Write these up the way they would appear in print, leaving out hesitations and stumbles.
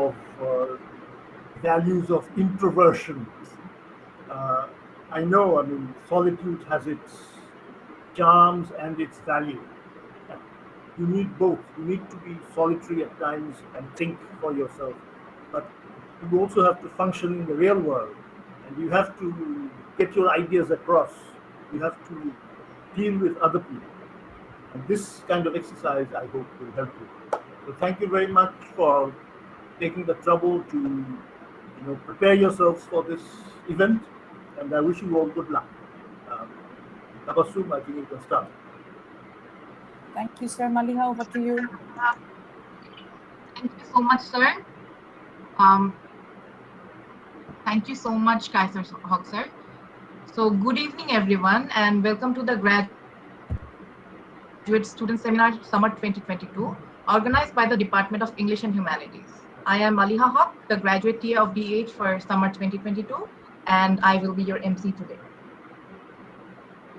of values of introversion. Uh, I know, I mean, solitude has its charms and its value. You need both. You need to be solitary at times and think for yourself, but you also have to function in the real world, and you have to get your ideas across. You have to deal with other people, and this kind of exercise, I hope, will help you. So, thank you very much for taking the trouble to, prepare yourselves for this event, and I wish you all good luck. Um, Tabassum, I think you can start. Thank you, sir. Maliha, over to you. Thank you so much, sir. Um, Thank you so much, Kaiser Hawk, sir. So, good evening, everyone, and welcome to the Graduate Student Seminar Summer 2022, organized by the Department of English and Humanities. I am Maliha Hawk, the graduate TA of DEH for Summer 2022, and I will be your MC today.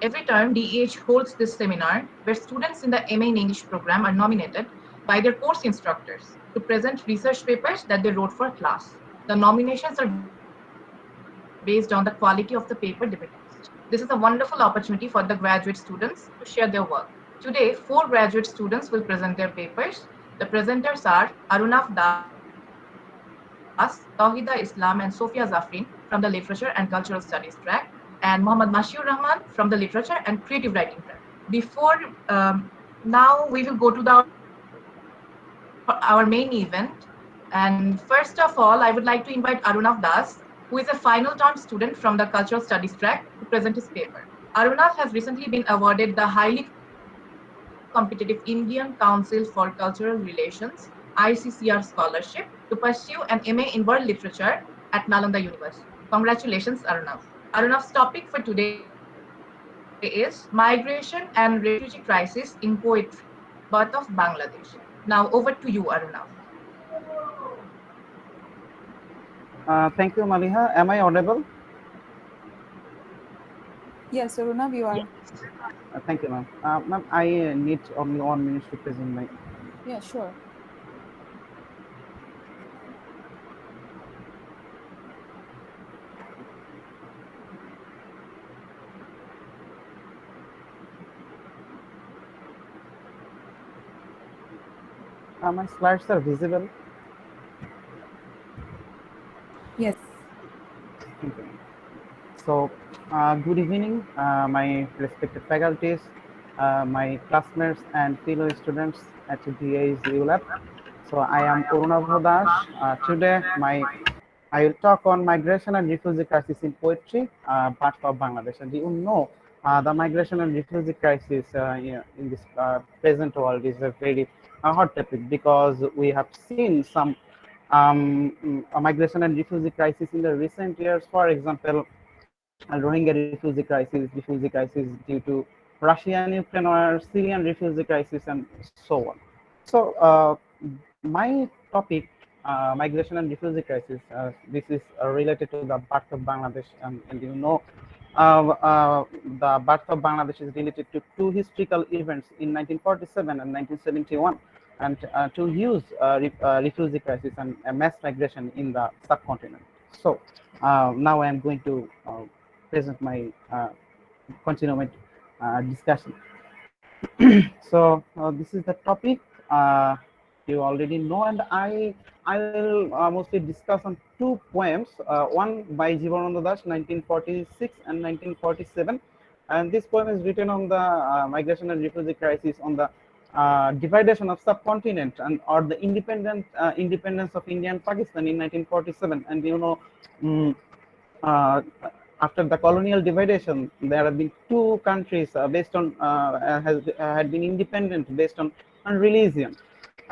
Every term, DEH holds this seminar where students in the MA in English program are nominated by their course instructors to present research papers that they wrote for class. The nominations are based on the quality of the paper they produced. This is a wonderful opportunity for the graduate students to share their work. Today, 4 graduate students will present their papers. The presenters are Arunav Das, Tawhida Islam, and Sofia Zafrin from the Literature and Cultural Studies track, and Muhammad Mashur Rahman from the Literature and Creative Writing track. Now we will go to our main event. And first of all, I would like to invite Arunav Das, who is a final term student from the Cultural Studies track, to present his paper. Arunav has recently been awarded the highly competitive Indian Council for Cultural Relations ICCR scholarship to pursue an MA in World Literature at Nalanda University. Congratulations, Arunav. Arunav's topic for today is Migration and Refugee Crisis in Poetry, Birth of Bangladesh. Now over to you, Arunav. Thank you, Maliha. Am I audible? Yes, Arunav, you are. Thank you, ma'am. Ma'am, I need only 1 minute to present my. Yeah, sure. My slides are visible. Yes. Thank you. So, good evening, my respected faculties, my classmates, and fellow students at DEH ULAB. So, I am Arunav Das. Today, I will talk on migration and refugee crisis in poetry, part of Bangladesh. And you know, the migration and refugee crisis in this present world is a very hot topic because we have seen some migration and refugee crisis in the recent years. For example, Rohingya refugee crisis due to Russian-Ukraine war, Syrian refugee crisis, and so on. So, my topic, migration and refugee crisis, this is related to the birth of Bangladesh, and you know, the birth of Bangladesh is related to two historical events in 1947 and 1971, and to use refugee crisis and mass migration in the subcontinent. So, now I am going to present my continue my discussion. So this is the topic you already know, and I will mostly discuss on two poems. One by Jivananda Das, 1946 and 1947, and this poem is written on the migration and refugee crisis, on the dividation of subcontinent and or the independence of India and Pakistan in 1947, and you know. Uh, After the colonial dividation, there have been two countries based on had been independent based on religion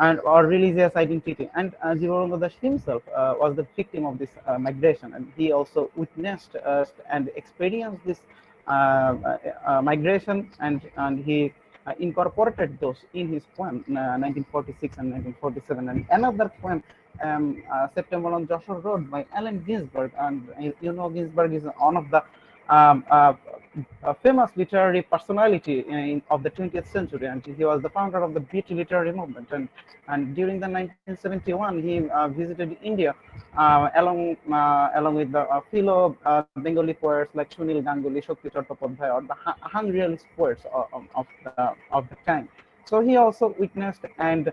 and or religious identity. And Jivananda Das himself was the victim of this migration, and he also witnessed and experienced this migration, and he incorporated those in his poem 1946 and 1947. And another poem, September on Joshua Road by Allen Ginsberg. And you know, Ginsberg is one of the a famous literary personality of the 20th century, and he was the founder of the Beat literary movement. And during the 1971, he visited India along with the fellow Bengali poets like Sunil Ganguly, Shakti Chattopadhyay, or the hungriest poets of the time. So he also witnessed and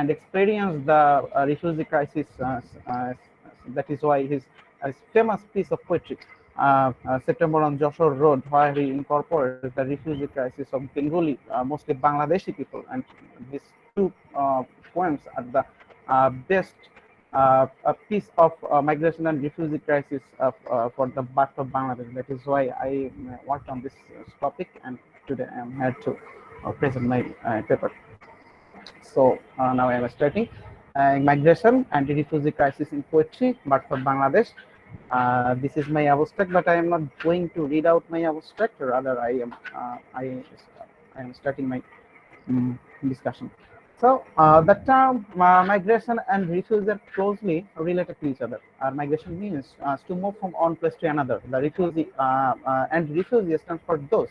experienced the refugee crisis. That is why his famous piece of poetry, September on Joshua Road, where he incorporates the refugee crisis of Bengali, mostly Bangladeshi people. And these two poems are the best a piece of migration and refugee crisis for the birth of Bangladesh. That is why I worked on this topic, and today I am here to present my paper. So now I am starting migration and refuge crisis in poetry, but for Bangladesh. This is my abstract, but I am not going to read out my abstract. Rather, I am starting my discussion. So the term migration and refugee are closely related to each other. Migration means to move from one place to another. The refugee and refugee stands for those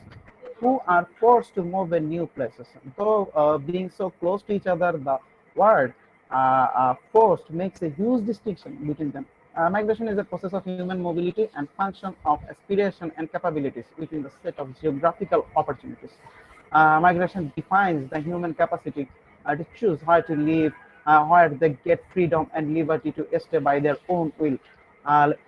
who are forced to move in new places. Though being so close to each other, the word forced makes a huge distinction between them. Migration is a process of human mobility and function of aspiration and capabilities within the set of geographical opportunities. Migration defines the human capacity to choose where to live, where they get freedom and liberty to stay by their own will.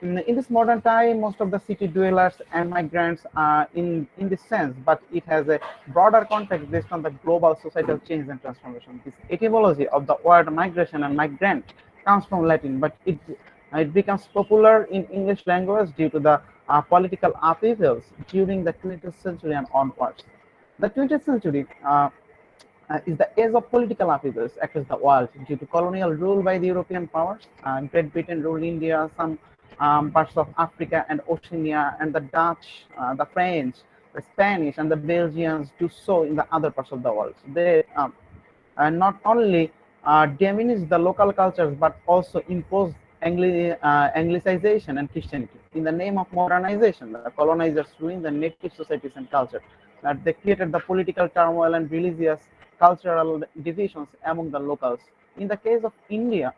In this modern time, most of the city dwellers and migrants are in this sense, but it has a broader context based on the global societal change and transformation. This etymology of the word migration and migrant comes from Latin, but it becomes popular in English language due to the political upheavals during the 20th century and onwards. The 20th century is the age of political upheavals across the world due to colonial rule by the European powers. Great Britain ruled India, some parts of Africa and Oceania, and the Dutch, the French, the Spanish, and the Belgians do so in the other parts of the world. They not only diminish the local cultures but also impose Anglicization and Christianity. In the name of modernization, the colonizers ruined the native societies and culture. That they created the political turmoil and religious, cultural divisions among the locals. In the case of India,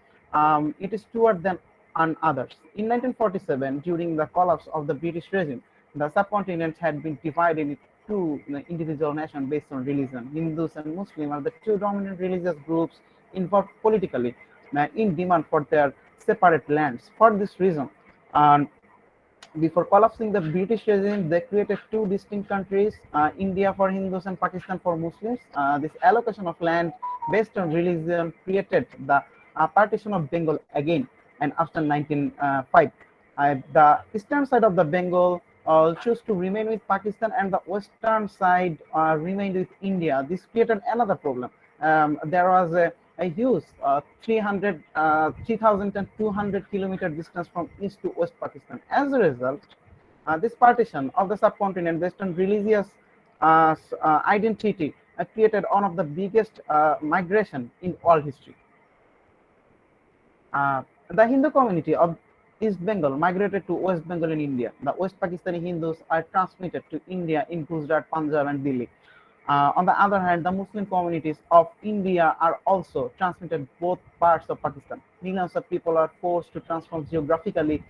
it is toward them and others. In 1947, during the collapse of the British regime, the subcontinent had been divided into two individual nations based on religion. Hindus and Muslims are the two dominant religious groups involved politically in demand for their separate lands. For this reason, before collapsing the British regime, they created two distinct countries, India for Hindus and Pakistan for Muslims. This allocation of land based on religion created the partition of Bengal again, and after 1905. The eastern side of the Bengal chose to remain with Pakistan, and the western side remained with India. This created another problem. There was a huge 3,200 kilometer distance from east to west Pakistan. As a result, this partition of the subcontinent based on religious identity created one of the biggest migration in world history. The Hindu community of East Bengal migrated to West Bengal in India. The West Pakistani Hindus are transmitted to India in Gujarat, Punjab, and Delhi. On the other hand, the Muslim communities of India are also transmitted both parts of Pakistan. Millions of people are forced to transform geographically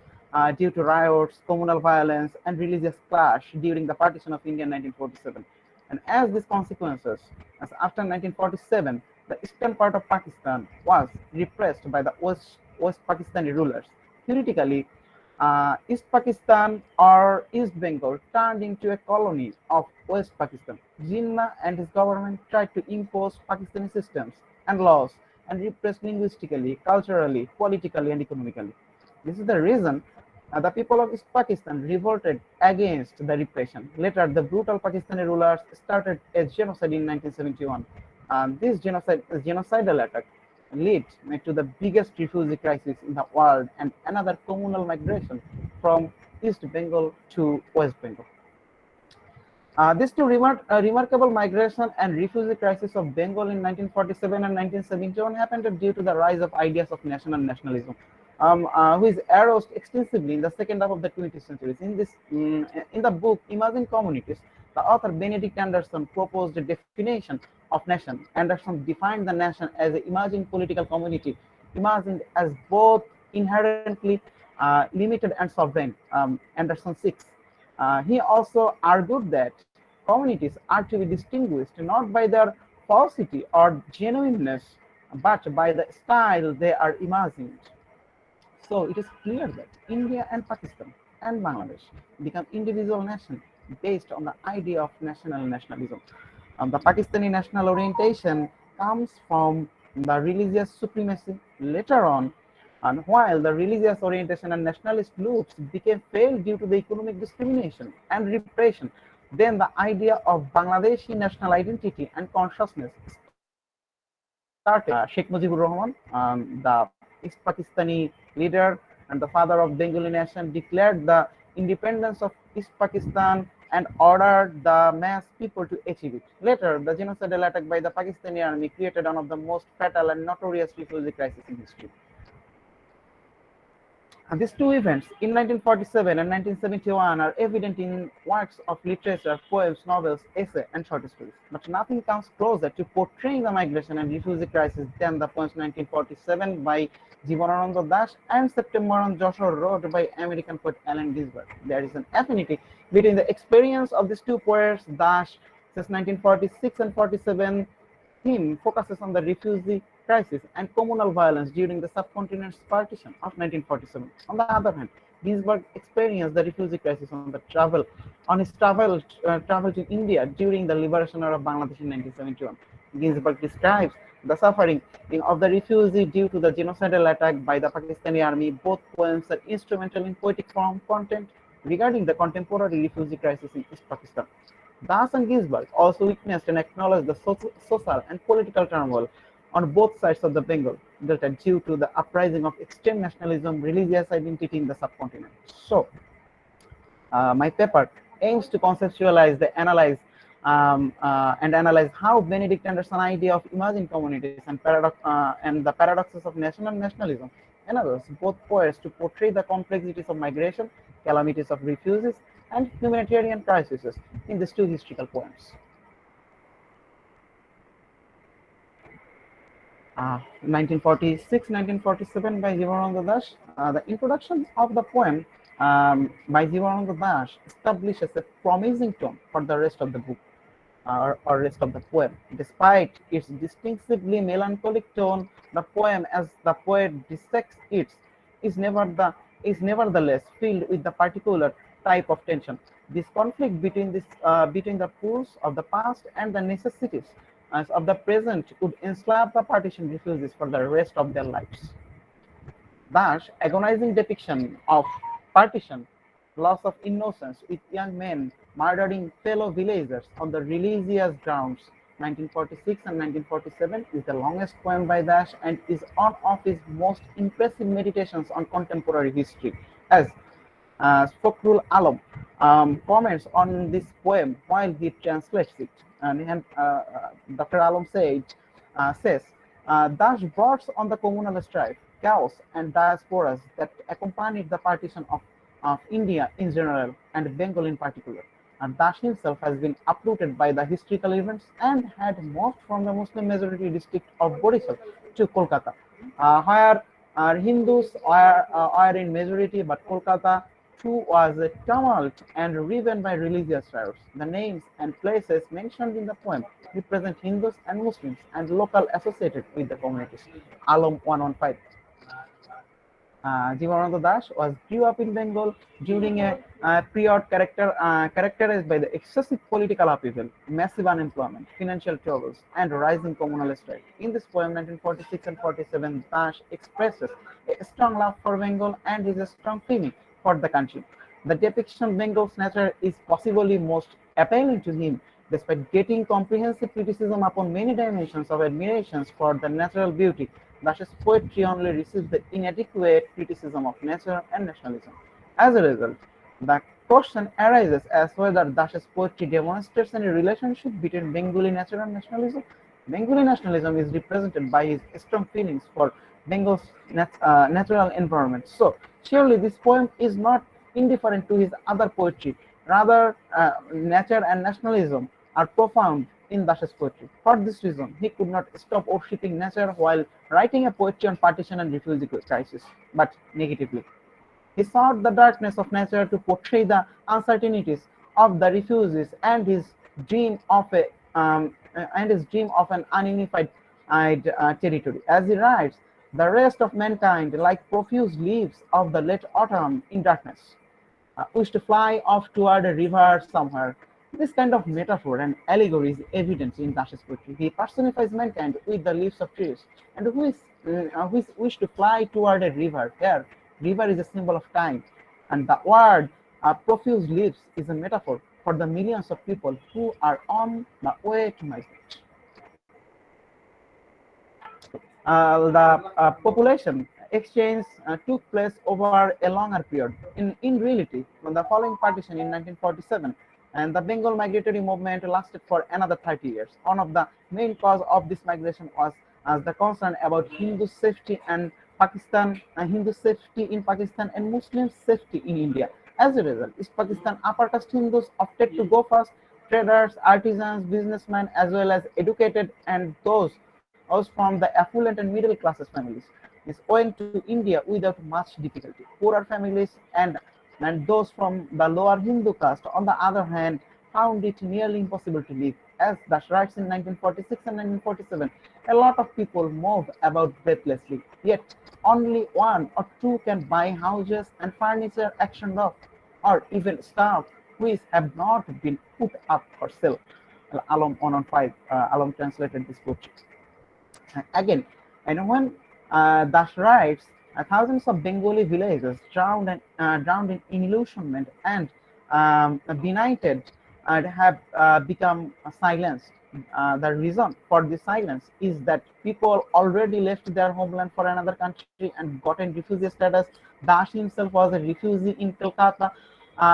due to riots, communal violence, and religious clash during the partition of India in 1947. And as these consequences, as after 1947, the eastern part of Pakistan was repressed by the West Pakistani rulers. Theoretically, East Pakistan or East Bengal turned into a colony of West Pakistan. Jinnah and his government tried to impose Pakistani systems and laws and repress linguistically, culturally, politically, and economically. This is the reason the people of East Pakistan revolted against the repression. Later, the brutal Pakistani rulers started a genocide in 1971. This genocidal attack led to the biggest refugee crisis in the world and another communal migration from East Bengal to West Bengal. These two remarkable migration and refugee crisis of Bengal in 1947 and 1971 happened due to the rise of ideas of nation and nationalism. which arose extensively in the second half of the 20th century. In the book Imagine Communities, the author Benedict Anderson proposed a definition of nation. Anderson defined the nation as an imagined political community, imagined as both inherently limited and sovereign. Anderson 6. He also argued that communities are to be distinguished not by their falsity or genuineness, but by the style they are imagined. So it is clear that India and Pakistan and Bangladesh become individual nations based on the idea of nationalism. The Pakistani national orientation comes from the religious supremacy later on, and while the religious orientation and nationalist groups became failed due to the economic discrimination and repression, then the idea of Bangladeshi national identity and consciousness started to emerge. Sheikh Mujibur Rahman, the East Pakistani leader and the father of Bengali nation, declared the independence of East Pakistan and ordered the mass people to achieve it. Later, the genocidal attack by the Pakistani army created one of the most fatal and notorious refugee crises in history. And these two events in 1947 and 1971 are evident in works of literature, poems, novels, essays, and short stories. But nothing comes closer to portraying the migration and refugee crisis than the poems 1947 by Jivanananda Das and September on Joshua Road by American poet Allen Ginsberg. There is an affinity between the experience of these two poets. Das says 1946 and 47 theme focuses on the refugee crisis and communal violence during the subcontinent's partition of 1947. On the other hand, Ginsberg experienced the refugee crisis on his travel to India during the liberation of Bangladesh in 1971. Ginsberg describes the suffering of the refugee due to the genocidal attack by the Pakistani army. Both poems are instrumental in poetic form content regarding the contemporary refugee crisis in East Pakistan. Das and Ginsberg also witnessed and acknowledged the social and political turmoil on both sides of the Bengal Delta due to the uprising of extreme nationalism, religious identity in the subcontinent. So, my paper aims to conceptualize and analyze how Benedict Anderson's idea of imagined communities and the paradoxes of national nationalism enables both poets to portray the complexities of migration, calamities of refugees, and humanitarian crises in these two historical poems. 1946-1947 by Jivanananda Das. The introduction of the poem by Jivanananda Das establishes a promising tone for the rest of the book or rest of the poem. Despite its distinctively melancholic tone, the poem, as the poet dissects it, is nevertheless filled with the particular type of tension. This conflict between the pulls of the past and the necessities of the present would enslave the partition refugees for the rest of their lives. Thus, agonizing depiction of partition, loss of innocence with young men murdering fellow villagers on the religious grounds, 1946 and 1947 is the longest poem by Das and is one of his most impressive meditations on contemporary history. As Fakhrul Alam comments on this poem while he translates it, and Dr. Alam says, Das brought on the communal strife, chaos, and diasporas that accompanied the partition of India in general and Bengal in particular. And Das himself has been uprooted by the historical events and had moved from the Muslim majority district of Borisal to Kolkata, where Hindus are in majority, but Kolkata too was a tumult and riven by religious riots. The names and places mentioned in the poem represent Hindus and Muslims and local associated with the communities. Alam 115. Jivanananda Das grew up in Bengal during a period characterized by the excessive political upheaval, massive unemployment, financial troubles, and rising communal strife. In this poem, 1946 and 47, Das expresses a strong love for Bengal and his strong feeling for the country. The depiction of Bengal's nature is possibly most appealing to him, despite getting comprehensive criticism upon many dimensions of admirations for the natural beauty. Das's poetry only receives the inadequate criticism of nature and nationalism. As a result, the question arises as whether Das's poetry demonstrates any relationship between Bengali nature and nationalism. Bengali nationalism is represented by his strong feelings for Bengal's natural environment. So surely this poem is not indifferent to his other poetry. Rather, nature and nationalism are profound in Das's poetry. For this reason, he could not stop worshipping nature while writing a poetry on partition and refugee crisis, but negatively. He sought the darkness of nature to portray the uncertainties of the refugees and his dream of an ununified territory. As he writes, the rest of mankind, like profuse leaves of the late autumn in darkness, wish to fly off toward a river somewhere. This kind of metaphor and allegory is evident in Dash's poetry. He personifies mankind with the leaves of trees, and who wish to fly toward a river. Here, river is a symbol of time, and the word profuse leaves is a metaphor for the millions of people who are on the way to migrate. The population exchange took place over a longer period. In reality, from the following partition in 1947, and the Bengal migratory movement lasted for another 30 years. One of the main cause of this migration was as the concern about Hindu safety and Hindu safety in Pakistan and Muslim safety in India. As a result, East Pakistan upper caste Hindus opted to go first. Traders, artisans, businessmen, as well as educated and those from the affluent and middle classes families is went to India without much difficulty. Poorer families and those from the lower Hindu caste, on the other hand, found it nearly impossible to live. As Dash writes in 1946 and 1947, a lot of people move about breathlessly, yet only one or two can buy houses and furniture auctioned off, or even stuff which have not been put up for sale. Alom 115, Alom translated this book. Again, and when Dash writes, thousands of Bengali villages drowned in illusionment and benighted have become silenced. The reason for this silence is that people already left their homeland for another country and gotten refugee status. Dash himself was a refugee in Kolkata.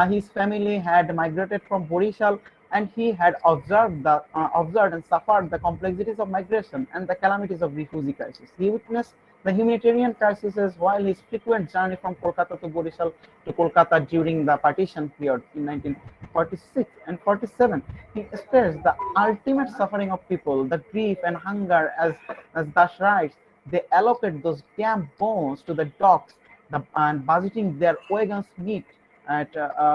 His family had migrated from Borishal, and he had observed and suffered the complexities of migration and the calamities of refugee crisis. He witnessed the humanitarian crises while his frequent journey from Kolkata to Borishal to Kolkata during the partition period in 1946 and 47. He stressed the ultimate suffering of people, the grief and hunger, as Dash writes, they allocate those damn bones to the dogs and budgeting their wagons meat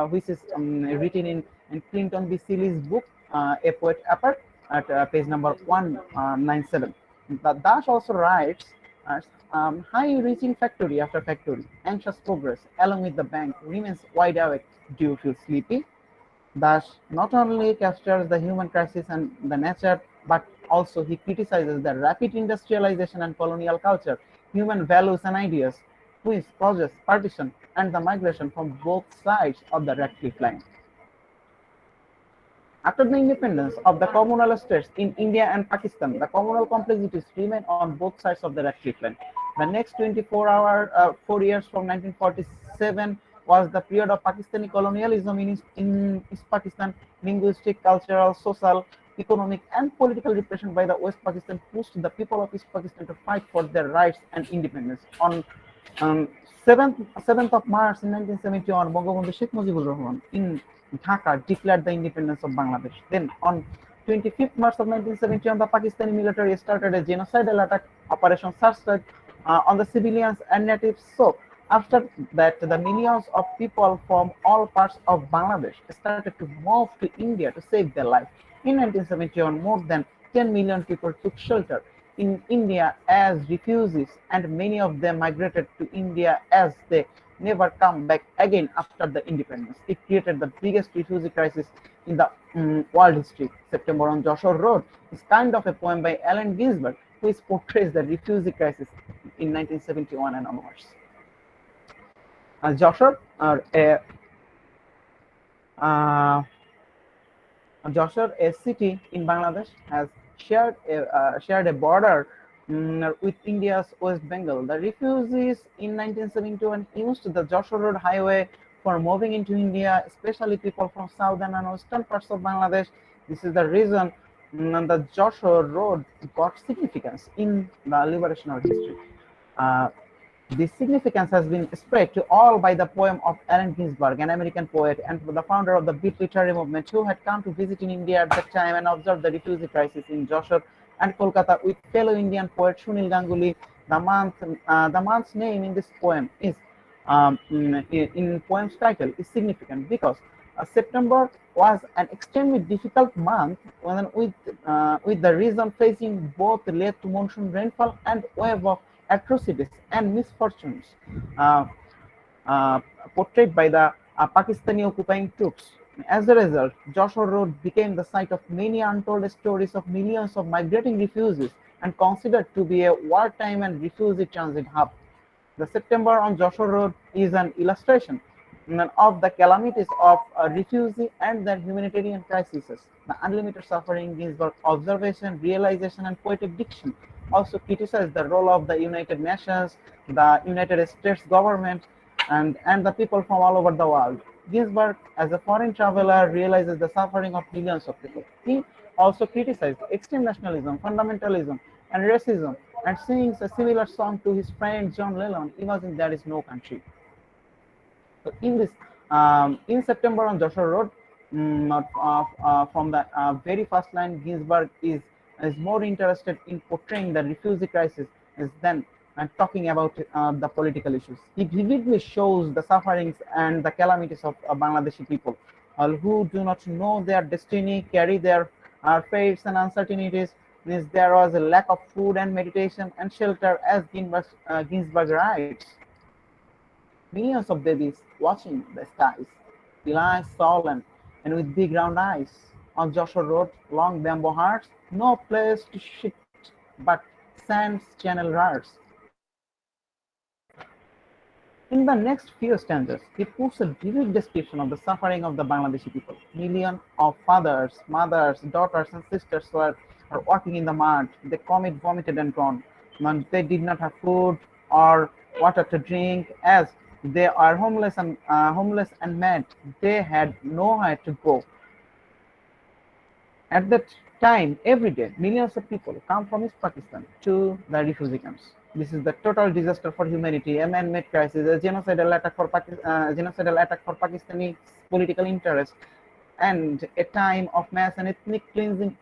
which is written in Clinton B. Seeley's book, A Poet Apart, at page number 197. The Dash also writes, high-reaching factory after factory, anxious progress, along with the bank, remains wide awake. Do you feel sleepy? Dash not only captures the human crisis and the nature, but also he criticizes the rapid industrialization and colonial culture, human values and ideas, which causes partition and the migration from both sides of the Red Cliff Line. After the independence of the communal states in India and Pakistan, the communal complexities remain on both sides of the Red Cliff Line. The next 4 years from 1947 was the period of Pakistani colonialism in East Pakistan. Linguistic, cultural, social, economic, and political repression by the West Pakistan pushed the people of East Pakistan to fight for their rights and independence. On um, 7th of March in 1971, Bangabandhu Sheikh Mujibur Rahman in Dhaka declared the independence of Bangladesh. Then on 25th March of 1971, the Pakistani military started a genocidal attack operation Sarstrike on the civilians and natives. So after that, the millions of people from all parts of Bangladesh started to move to India to save their life. In 1971, more than 10 million people took shelter in India as refugees, and many of them migrated to India as they never come back again after the independence. It created the biggest refugee crisis in the world history. September on Joshua Road is kind of a poem by Allen Ginsberg, which portrays the refugee crisis in 1971 and onwards. Joshua, uh, Joshua, a city in Bangladesh, has shared a border with India's West Bengal. The refugees in 1971 used the Joshua Road Highway for moving into India, especially people from southern and western parts of Bangladesh. This is the reason the Joshua Road got significance in the liberational history. Uh, This significance has been spread to all by the poem of Allen Ginsberg, an American poet and the founder of the Beat literary movement, who had come to visit in India at that time and observed the refugee crisis in Jashore and Kolkata with fellow Indian poet Sunil Ganguly. The month's name in this poem is in poem's title is significant because September was an extremely difficult month when with the region facing both late monsoon rainfall and wave of atrocities and misfortunes uh, uh, portrayed by the Pakistani occupying troops. As a result, Joshua Road became the site of many untold stories of millions of migrating refugees and considered to be a wartime and refugee transit hub. The September on Joshua Road is an illustration of the calamities of refugee and their humanitarian crises. The unlimited suffering, Ginsberg observation, realization, and poetic diction also criticize the role of the United Nations, the United States government, and the people from all over the world. Ginsberg, as a foreign traveler, realizes the suffering of millions of people. He also criticized extreme nationalism, fundamentalism, and racism, and sings a similar song to his friend John Lennon, Imagine There Is No Country. So in September on Joshua Road, from the very first line, Ginsberg is more interested in portraying the refugee crisis than talking about the political issues. He vividly shows the sufferings and the calamities of Bangladeshi people, who do not know their destiny, carry their fates and uncertainties. Means there was a lack of food and meditation and shelter, as Ginsberg writes. Millions of babies watching the skies, the eyes swollen and with big round eyes. On Joshua Road, long bamboo huts, no place to sit but sand's channel rods. In the next few stanzas, he puts a vivid description of the suffering of the Bangladeshi people. Millions of fathers, mothers, daughters, and sisters are walking in the mud. They commit, vomited, and gone. They did not have food or water to drink, as they are homeless and mad. They had nowhere to go. At that time, every day, millions of people come from East Pakistan to the refugee camps. This is the total disaster for humanity, a man-made crisis, a genocidal attack for Pakistani political interest, and a time of mass and ethnic cleansing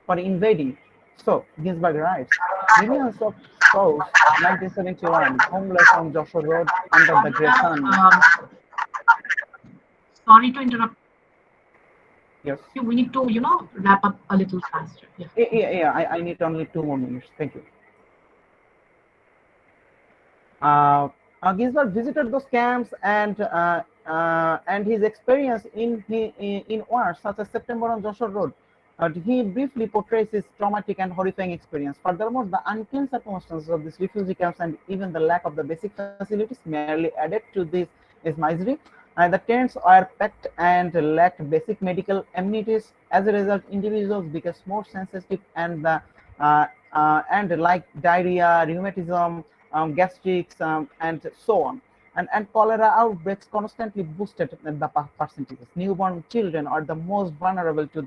for invading. So, Ginsberg writes, millions of souls, 1971, homeless on Joshua Road under the grey sun. Sorry to interrupt Yes. you. We need to, wrap up a little faster. Yeah. Yeah, I need only 2 more minutes. Thank you. Ginsberg visited those camps and his experience in wars such as September on Joshua Road. He briefly portrays his traumatic and horrifying experience. Furthermore, the unclean circumstances of these refugee camps and even the lack of the basic facilities merely added to this misery. The tents were packed and lacked basic medical amenities. As a result, individuals became more sensitive and like diarrhea, rheumatism, gastrics, and so on. And cholera outbreaks constantly boosted the percentages. Newborn children are the most vulnerable to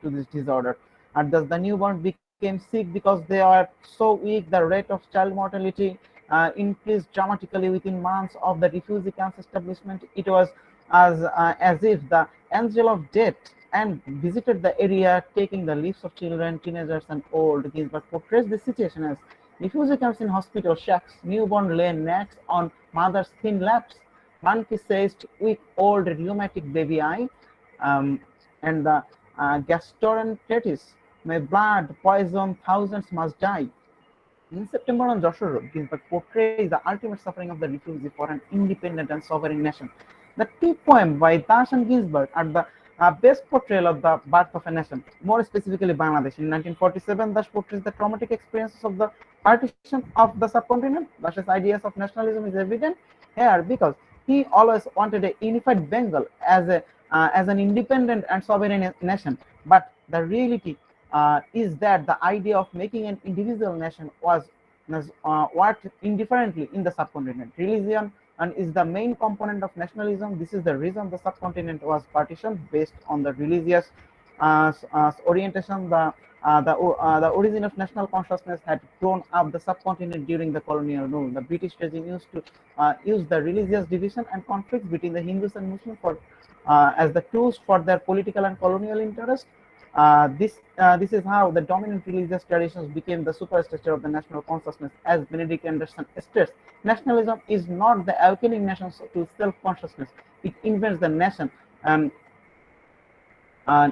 this disorder. And thus the newborn became sick because they are so weak. The rate of child mortality increased dramatically within months of the refugee camps establishment. It was as if the angel of death and visited the area, taking the lives of children, teenagers, and old. Ginsberg portrays the situation as refugee camps in hospital shacks, newborn lay necks on mother's thin laps, monkey-sized, weak, old, rheumatic baby eye, um, and the gastroenteritis. May blood poison, thousands must die. In September on Joshua Road, Ginsberg portrays the ultimate suffering of the refugee for an independent and sovereign nation. The two poems by Das and Ginsberg are the best portrayal of the birth of a nation, more specifically Bangladesh. In 1947, Das portrays the traumatic experiences of the partition of the subcontinent. Das's ideas of nationalism is evident here because he always wanted a unified Bengal as an independent and sovereign nation. But the reality is that the idea of making an individual nation was worked indifferently in the subcontinent. Religion and is the main component of nationalism. This is the reason the subcontinent was partitioned based on the religious orientation, the origin of national consciousness had grown up the subcontinent during the colonial rule. The British regime used to use the religious division and conflicts between the Hindus and Muslims for as the tools for their political and colonial interest. This is how the dominant religious traditions became the superstructure of the national consciousness. As Benedict Anderson states, nationalism is not the awakening nations to self-consciousness. It invents the nation, and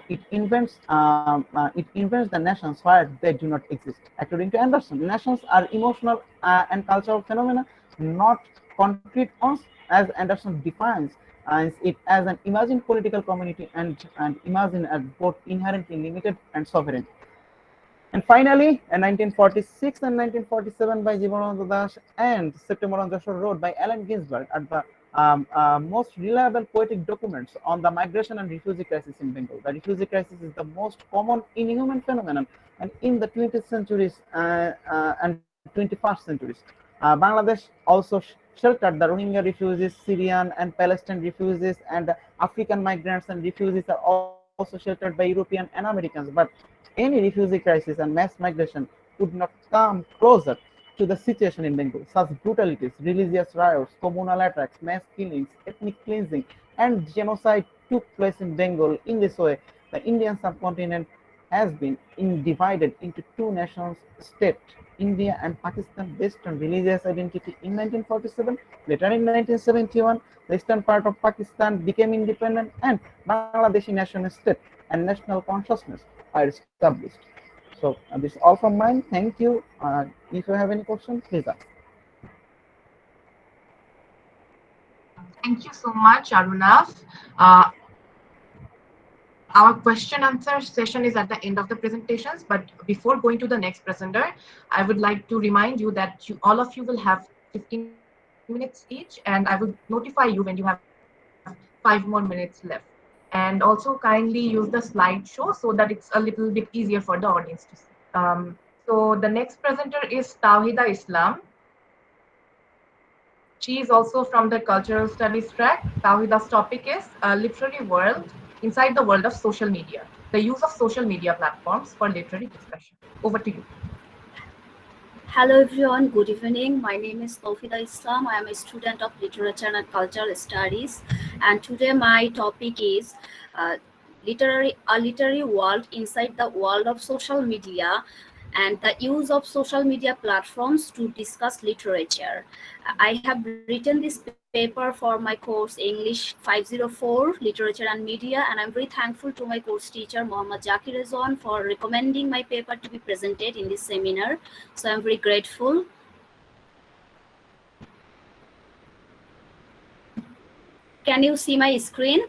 it invents the nations where they do not exist. According to Anderson, nations are emotional and cultural phenomena, not concrete ones, as Anderson defines it as an imagined political community and imagine as both inherently limited and sovereign. And finally, in 1946 and 1947 by Jibanananda Das and September Joshua wrote by Allen Ginsberg are the most reliable poetic documents on the migration and refugee crisis in Bengal. The refugee crisis is the most common inhuman phenomenon, and in the 20th centuries and 21st centuries, Bangladesh also sheltered the Rohingya refugees, Syrian and Palestinian refugees, and African migrants and refugees are also sheltered by European and Americans. But any refugee crisis and mass migration would not come closer to the situation in Bengal. Such brutalities, religious riots, communal attacks, mass killings, ethnic cleansing, and genocide took place in Bengal. In this way, the Indian subcontinent has been divided into two nations state, India and Pakistan, based on religious identity in 1947. Later in 1971, the eastern part of Pakistan became independent and Bangladeshi national state and national consciousness are established. So this is all from mine. Thank you. If you have any questions, please ask. Thank you so much, Arunav. Our question answer session is at the end of the presentations, but before going to the next presenter, I would like to remind you that all of you will have 15 minutes each, and I will notify you when you have 5 more minutes left. And also kindly use the slideshow so that it's a little bit easier for the audience to see. So the next presenter is Tawhida Islam. She is also from the cultural studies track. Tawhida's topic is literary world inside the world of social media, the use of social media platforms for literary discussion. Over to you. Hello everyone, good evening. My name is Tawhida Islam. I am a student of Literature and Cultural Studies, and today my topic is uh, literary world inside the world of social media and the use of social media platforms to discuss literature. I have written this paper for my course English 504 Literature and Media, and I'm very thankful to my course teacher Mohammad Zakir Rezwan for recommending my paper to be presented in this seminar. So I'm very grateful. Can you see my screen?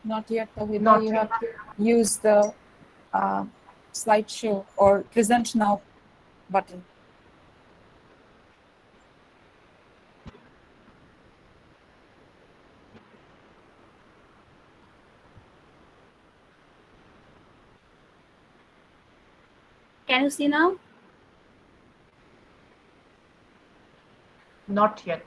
Not yet, Tawhida. Not You yet. have to use the slideshow or present now button. Can you see now? Not yet.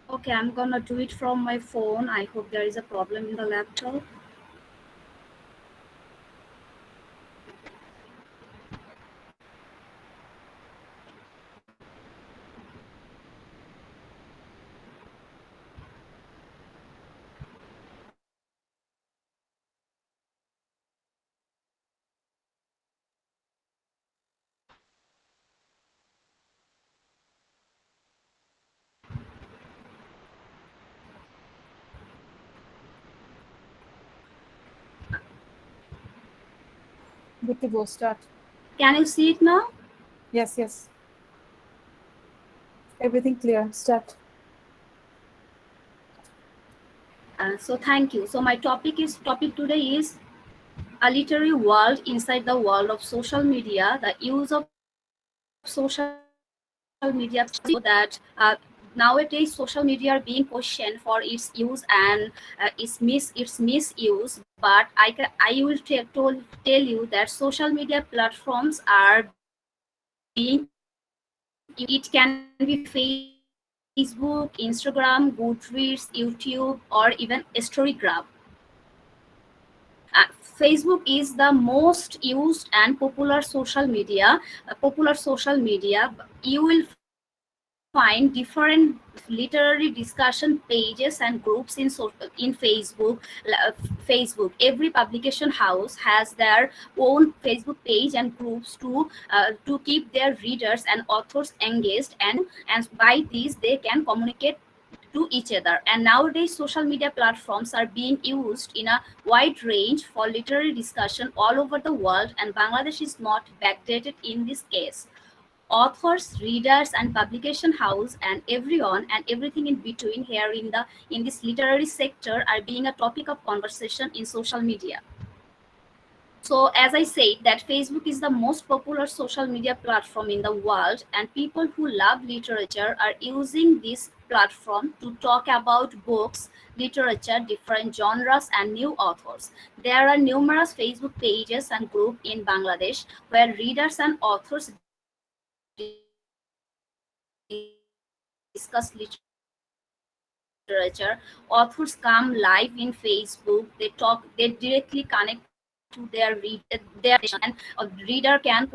Okay, I'm gonna do it from my phone. I hope there is a problem in the laptop. Good to go. Start. Can you see it now? Yes, yes. Everything clear. Start. So thank you. So my topic today is a literary world inside the world of social media, the use of social media so that nowadays social media are being questioned for its use and its misuse. But I will tell you that social media platforms are being used. It can be Facebook, Instagram, Goodreads, YouTube, or even Storygraph. Facebook is the most used and popular social media. You will find different literary discussion pages and groups in Facebook. Facebook. Every publication house has their own Facebook page and groups to keep their readers and authors engaged, and by these they can communicate to each other. And nowadays, social media platforms are being used in a wide range for literary discussion all over the world, and Bangladesh is not backdated in this case. Authors, readers, and publication house, and everyone and everything in between here in this literary sector are being a topic of conversation in social media. So, as I said, that Facebook is the most popular social media platform in the world, and people who love literature are using this platform to talk about books, literature, different genres, and new authors. There are numerous Facebook pages and groups in Bangladesh where readers and authors discuss literature. Authors come live in Facebook. They directly connect to their readers, and reader can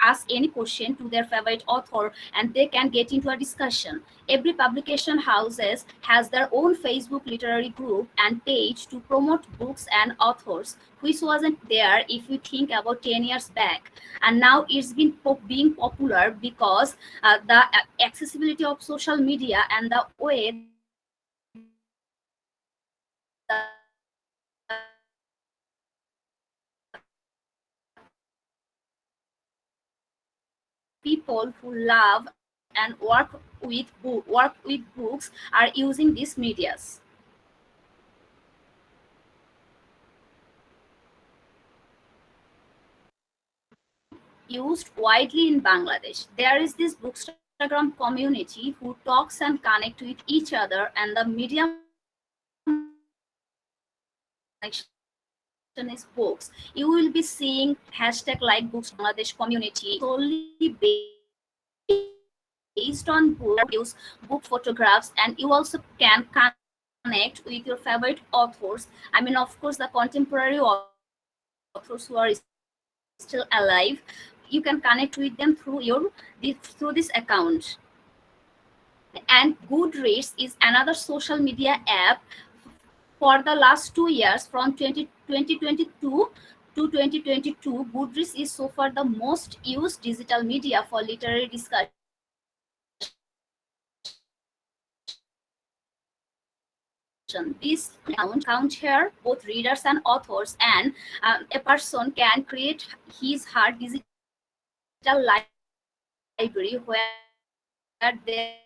ask any question to their favorite author, and they can get into a discussion. Every publication houses has their own Facebook literary group and page to promote books and authors, which wasn't there if we think about 10 years back. And now it's been being popular because the accessibility of social media and the way the people who love and work with books are using these medias. Used widely in Bangladesh. There is this Bookstagram community who talks and connect with each other, and the medium of connection is books. You will be seeing hashtag like Books Bangladesh community. Solely based on books. There are reviews, book photographs, and you also can connect with your favorite authors. I mean, of course, the contemporary authors who are still alive. You can connect with them through this account. And Goodreads is another social media app. For the last 2 years, from 2022 to 2022, Goodreads is so far the most used digital media for literary discussion. This account count here both readers and authors, and a person can create his her digital library where they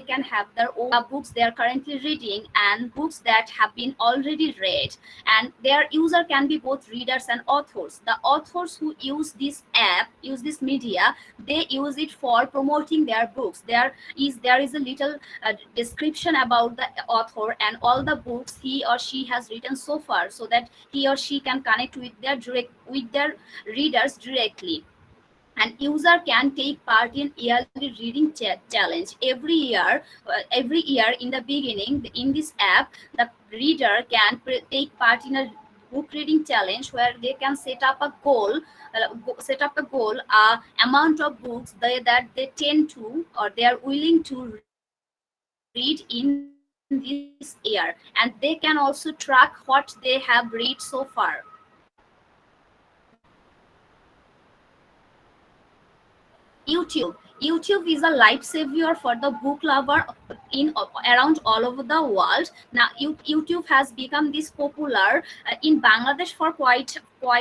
can have their own books they are currently reading and books that have been already read, and their user can be both readers and authors. The authors who use this media, they use it for promoting their books. There is a little description about the author and all the books he or she has written so far, so that he or she can connect with their readers directly. An user can take part in yearly reading challenge every year. In the beginning, in this app, the reader can take part in a book reading challenge where they can set up a goal, amount of books that they tend to or they are willing to read in this year, and they can also track what they have read so far. And this account can create his her digital library where they can have their own books. They are currently reading, and books that have been already read, and their user can be both readers and authors. The authors who use this app use this media, they use it for promoting their books. YouTube is a lifesaver for the book lover in around all over the world. Now YouTube has become this popular in Bangladesh for quite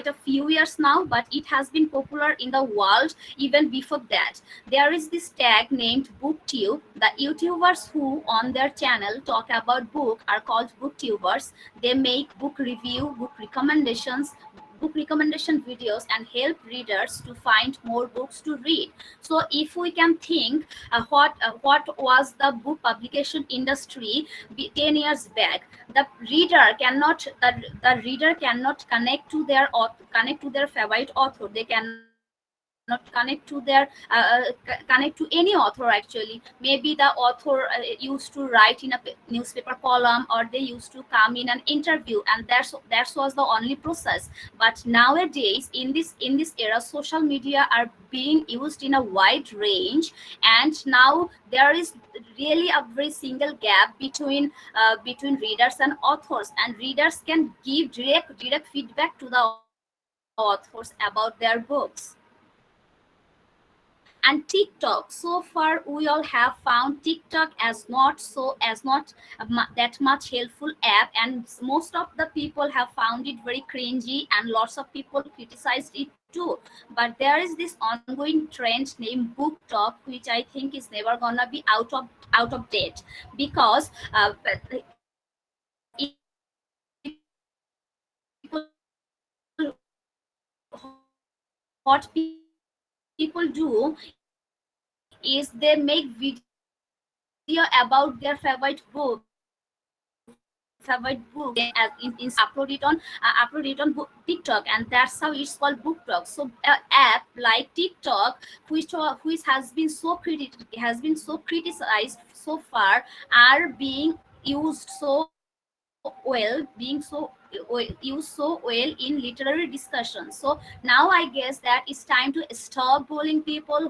a few years now, but it has been popular in the world even before that. There is this tag named booktube. The YouTubers who on their channel talk about book are called booktubers. They make book review, book recommendation videos, and help readers to find more books to read. So if we can think what was the book publication industry 10 years back, the reader cannot connect to their favorite author. They cannot connect to any author actually. Maybe the author used to write in a newspaper column, or they used to come in an interview, and that was the only process. But nowadays, in this era, social media are being used in a wide range, and now there is really a very single gap between readers and authors, and readers can give direct feedback to the authors about their books. And TikTok, so far we all have found TikTok as not that much helpful app, and most of the people have found it very cringy, and lots of people criticized it too. But there is this ongoing trend named book talk, which I think is never gonna be out of date, because what people do is they make video about their favorite book, then upload it on TikTok, and that's how it's called book talk. So app like TikTok, which has been so criticized so far, are being used so well in literary discussion. So now I guess that it's time to stop bullying people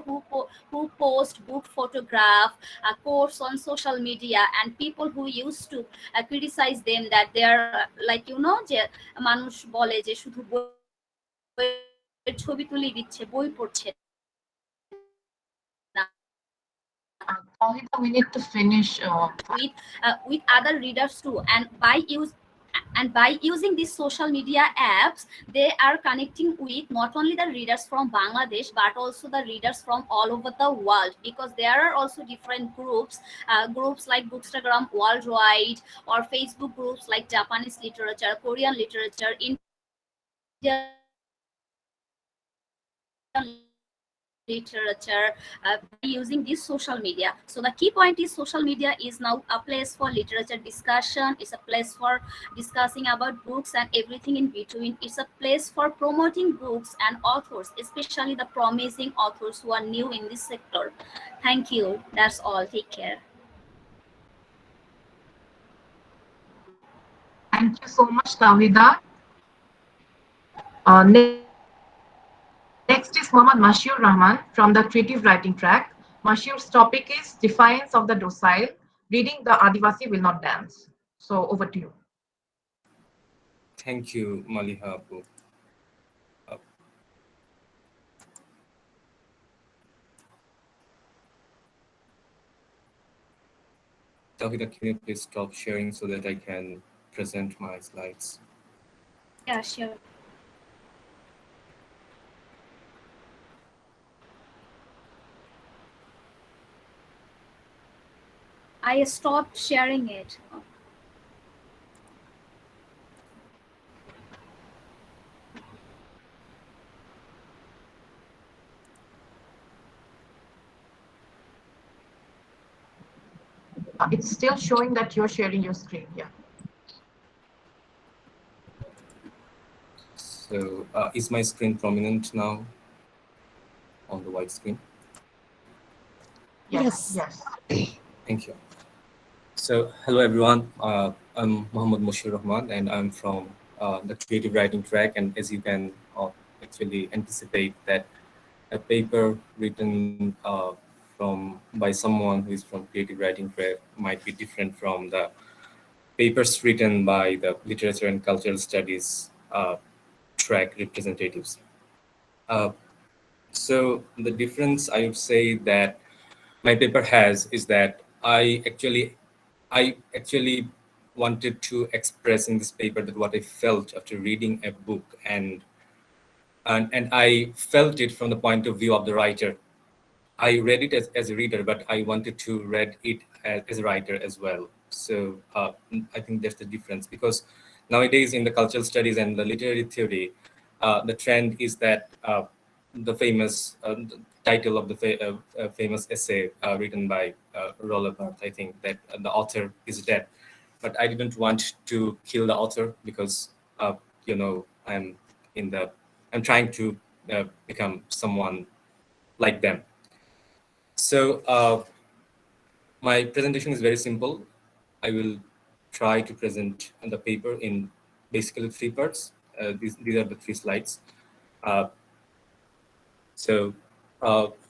who post book photograph quotes on social media, and people who used to criticize them that they are like, যে মানুষ বলে যে শুধু বইয়ের ছবি তুলে দিচ্ছে, বই পড়ছে না। Tawhida, we need to finish. With other readers too, and by using these social media apps, they are connecting with not only the readers from Bangladesh, but also the readers from all over the world, because there are also different groups like Bookstagram worldwide, or Facebook groups like Japanese literature, Korean literature, Indian literature, by using this social media. So the key point is social media is now a place for literature discussion. It's a place for discussing about books and everything in between. It's a place for promoting books and authors, especially the promising authors who are new in this sector. Thank you. That's all. Take care. Thank you so much, Tawhida. Next is Mohammad Mashur Rahman from the Creative Writing track. Mashur's topic is Defiance of the Docile, reading The Adivasi Will Not Dance. So over to you. Thank you, Maliha. Tawhida, can you please stop sharing so that I can present my slides? Yeah, sure. I stopped sharing it. It's still showing that you're sharing your screen. Yeah. So is my screen prominent now on the white screen? Yes. Thank you. So hello everyone, I'm Mohammad Mashur Rahman, and I'm from the Creative Writing track, and as you can actually anticipate that a paper written by someone who is from Creative Writing track might be different from the papers written by the Literature and Cultural Studies track representatives. So the difference I would say that my paper has is that I actually wanted to express in this paper that what I felt after reading a book, and I felt it from the point of view of the writer. I read it as a reader, but I wanted to read it as a writer as well. So I think that's the difference, because nowadays in the cultural studies and the literary theory, the trend is that the famous the title of the famous essay written by Roland Barthes, I think that the author is dead. But I didn't want to kill the author because, I'm in the I'm trying to become someone like them. So my presentation is very simple. I will try to present the paper in basically three parts. These are the three slides. Uh, so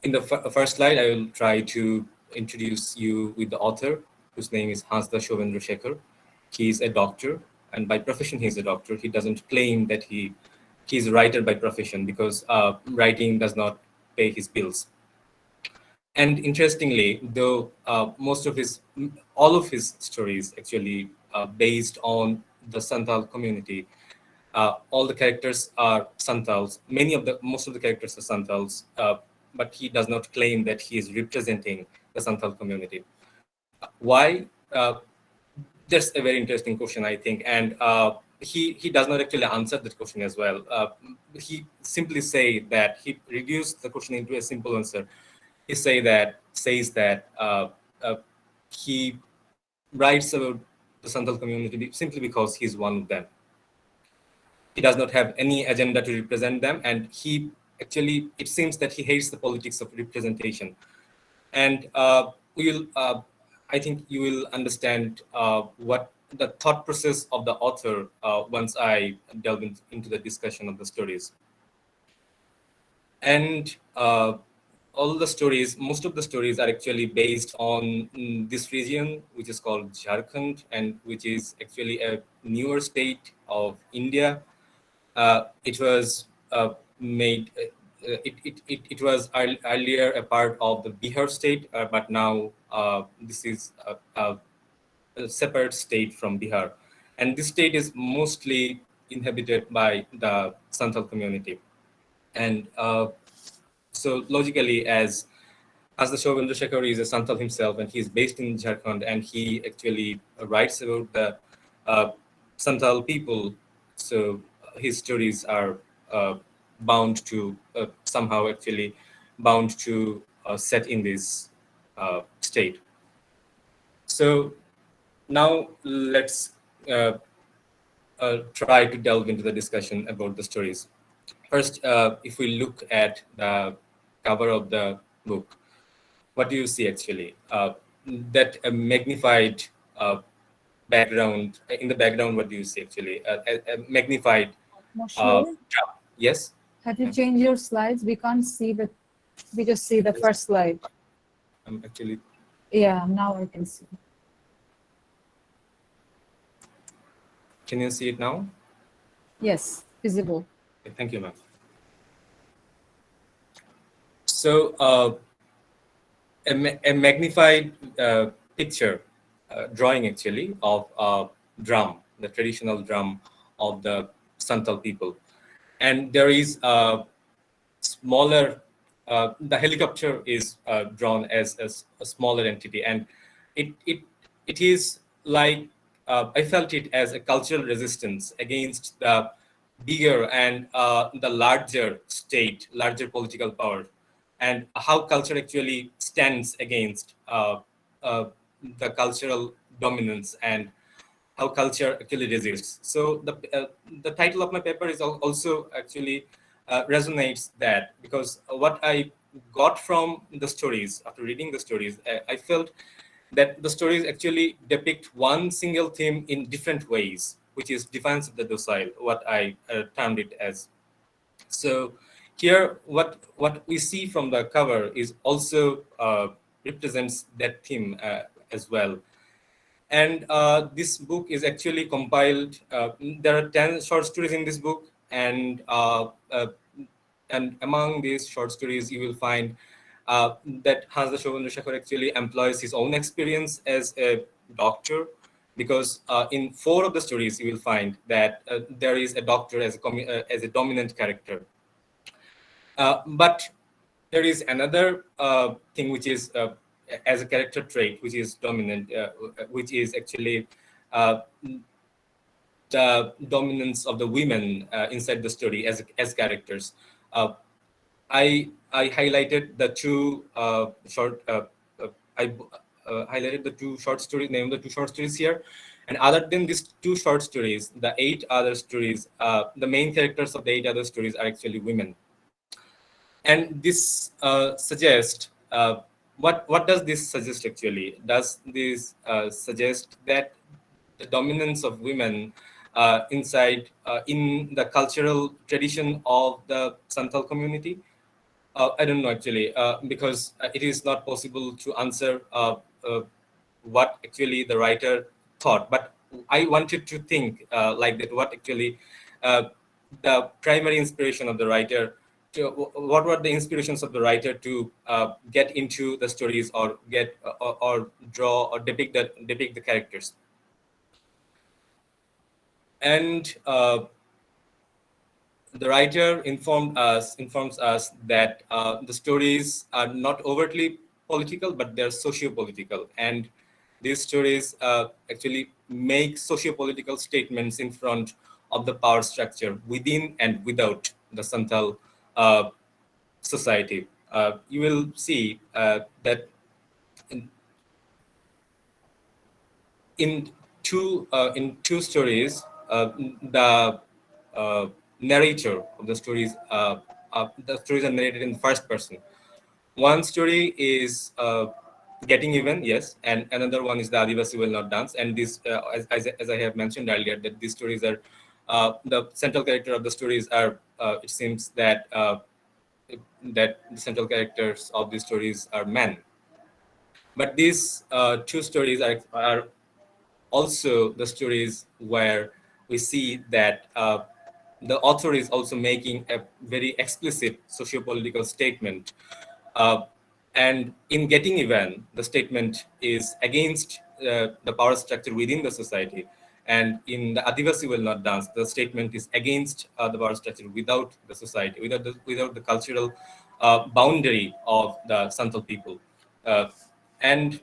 in the first slide, I will try to introduce you with the author, whose name is Hansda Shovendra Shekhar. He is a doctor, and by profession he is a doctor. He doesn't claim that he's a writer by profession, because writing does not pay his bills. And interestingly, though all of his stories actually based on the Santal community, all the characters are Santals. Most of the characters are Santals, but he does not claim that he is representing the Santal community. Why? That's a very interesting question, I think, and he does not actually answer that question as well. He simply say that he reduced the question into a simple answer. He says that he writes about the Santal community simply because he's one of them. He does not have any agenda to represent them, and he actually, it seems that he hates the politics of representation. And I think you will understand what the thought process of the author once I delve into the discussion of the stories. And most of the stories are actually based on this region, which is called Jharkhand, and which is actually a newer state of India. It was made. It was earlier a part of the Bihar state, but now this is a separate state from Bihar, and this state is mostly inhabited by the Santal community. And so logically, as the Shobhendra Shekhar is a Santal himself, and he's based in Jharkhand, and he actually writes about the Santal people. So his stories are bound to somehow actually bound to set in this state. So now let's try to delve into the discussion about the stories. First, if we look at the cover of the book, what do you see actually? That a magnified background. In the background, what do you see actually? A magnified. Moshe, Yes. have you changed your slides? We can't see the. We just see the first slide. I'm actually. Yeah, now I can see. Can you see it now? Yes, visible. Okay, thank you, ma'am. So a magnified picture, drawing actually of drum, the traditional drum of the Santal people, and there is a smaller. The helicopter is drawn as a smaller entity, and it is like I felt it as a cultural resistance against the bigger and the larger state, larger political power, and how culture actually stands against the cultural dominance, and how culture actually resists. So the title of my paper is also actually resonates that, because what I got from the stories after reading the stories, I felt that the stories actually depict one single theme in different ways, which is defiance of the docile, what I termed it as. So here, what we see from the cover is also represents that theme as well. And this book is actually compiled. There are 10 short stories in this book, and and among these short stories, you will find that Hansa Shobhandrasekhar actually employs his own experience as a doctor, because in 4 of the stories, you will find that there is a doctor as a dominant character. But there is another thing which is as a character trait which is dominant, which is actually uh, the dominance of the women inside the story as characters. Uh, I highlighted the two short. I highlighted the two short stories. Name the two short stories here, and other than these two short stories, the 8 other stories, the main characters of the 8 other stories are actually women. And this suggests what does this suggest actually? Does this suggest that the dominance of women inside in the cultural tradition of the Santhal community? I don't know actually, because it is not possible to answer what actually the writer thought. But I wanted to think like that. What actually the primary inspiration of the writer? What were the inspirations of the writer to get into the stories or get or draw or depict the characters? And the writer informs us that the stories are not overtly political, but they're socio-political, and these stories actually make socio-political statements in front of the power structure within and without the Santhal society. You will see that in two stories, the narrator of the stories are narrated in first person. One story is getting even, yes, and another one is the Adivasi will not dance. And this, as I have mentioned earlier, that these stories are the central character of the stories are. It seems that that the central characters of these stories are men. But these two stories are also the stories where we see that the author is also making a very explicit socio-political statement. Uh, and in Getting Even, the statement is against the power structure within the society. And in the Adivasi Will Not Dance, the statement is against the power structure without the society, without the cultural boundary of the Santhal people. And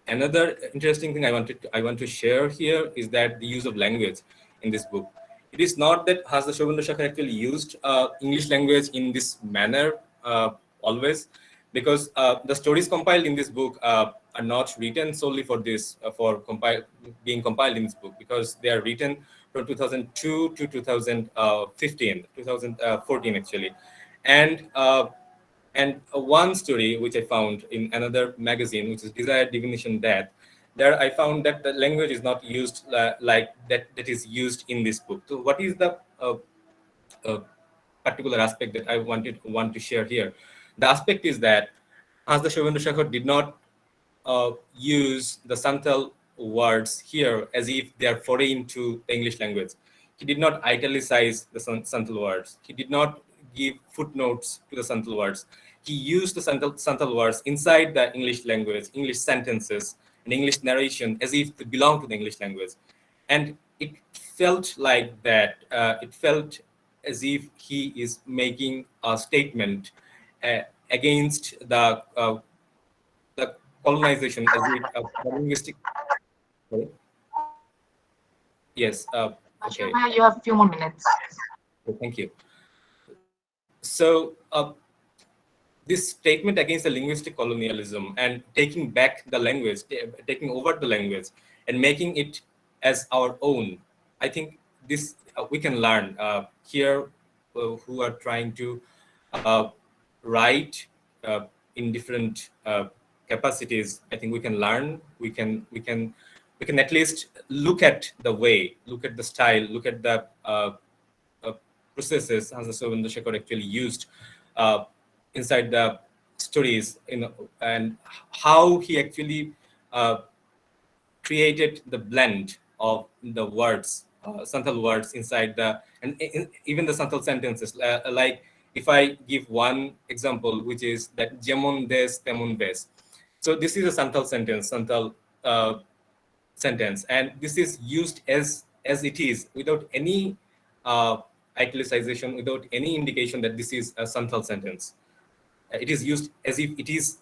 another interesting thing I want to share here is that the use of language in this book. It is not that Hasta Shobhendra Shakhar actually used English language in this manner always, because the stories compiled in this book are not written solely for this being compiled in this book, because they are written from 2002 to 2015, 2014 actually, and one story which I found in another magazine, which is Desired Divination Death, there I found that the language is not used like that is used in this book. So what is the uh, particular aspect that I want to share here? The aspect is that Hansa Shobhendra Shakhar did not use the Santhal words here as if they are foreign to the English language. He did not italicize the Santhal words. He did not give footnotes to the Santhal words. He used the Santhal words inside the English language, English sentences, and English narration as if they belong to the English language. And it felt like that. It felt as if he is making a statement against the colonization as a linguistic. Sorry? Yes. Okay. Ashima, you have a few more minutes. Thank you. So this statement against the linguistic colonialism and taking back the language, taking over the language, and making it as our own, I think this we can learn here, who are trying to write in different capacities. I think we can learn. We can at least look at the way, look at the style, look at the uh, processes Hansa Shobhendra Shakhar actually used inside the stories, and how he actually created the blend of the words, Santhal words inside even the Santhal sentences. Like if I give one example, which is that Jemon Des Temon Bes. So this is a Santal sentence, Santal sentence, and this is used as it is, without any italicization, without any indication that this is a Santal sentence. It is used as if it is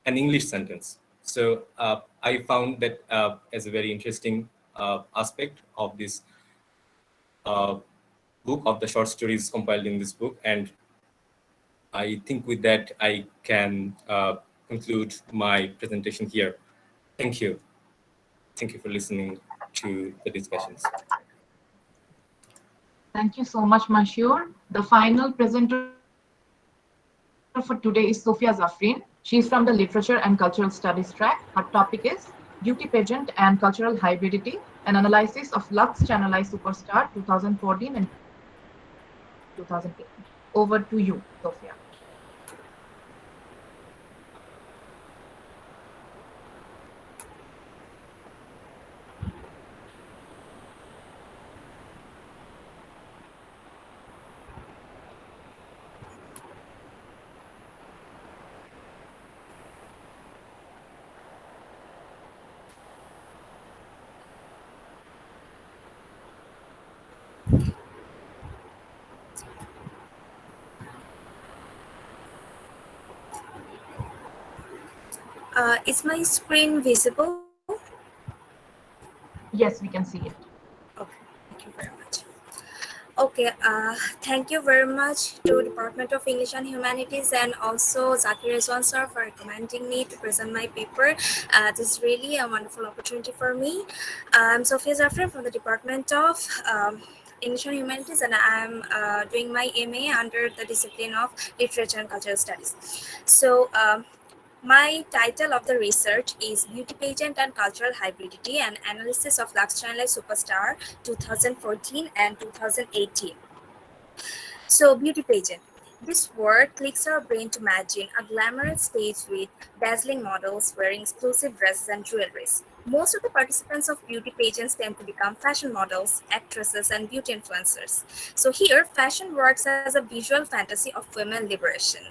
an English sentence. So I found that as a very interesting aspect of this book, of the short stories compiled in this book. And I think with that, I can conclude my presentation here. Thank you. Thank you for listening to the discussions. Thank you so much, Mashur. The final presenter for today is Sophia Zafrin. She is from the Literature and Cultural Studies track. Her topic is Beauty Pageant and Cultural Hybridity, an analysis of Lux Channelized Superstar 2014 and 2018. Over to you, Sophia. Is my screen visible? Yes, we can see it. Okay, thank you very much. Okay, thank you very much to Department of English and Humanities and also Zakir Rizwan sir for recommending me to present my paper. This is really a wonderful opportunity for me. I'm Sophia Zafrin from the Department of English and Humanities, and I'm doing my MA under the discipline of Literature and Cultural Studies. So, my title of the research is Beauty Pageant and Cultural Hybridity, an analysis of Lux Channelized Superstar 2014 and 2018. So, beauty pageant. This word clicks our brain to imagine a glamorous stage with dazzling models wearing exclusive dresses and jewelries. Most of the participants of beauty pageants tend to become fashion models, actresses, and beauty influencers. So here, fashion works as a visual fantasy of women liberation.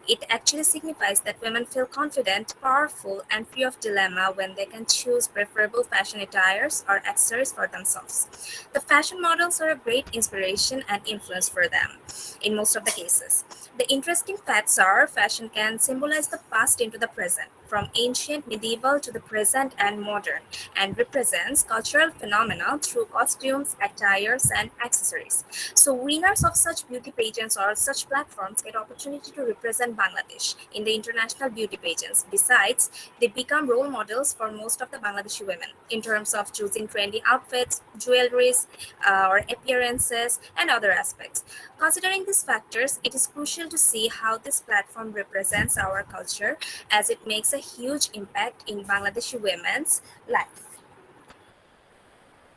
It actually signifies that women feel confident, powerful, and free of dilemma when they can choose preferable fashion attires or accessories for themselves. The fashion models are a great inspiration and influence for them in most of the cases. The interesting facts are fashion can symbolize the past into the present, from ancient, medieval to the present and modern, and represents cultural phenomena through costumes, attires, and accessories. So winners of such beauty pageants or such platforms get opportunity to represent Bangladesh in the international beauty pageants. Besides, they become role models for most of the Bangladeshi women in terms of choosing trendy outfits, jewelries, or appearances, and other aspects. Considering these factors, it is crucial to see how this platform represents our culture as it makes a huge impact in Bangladeshi women's life.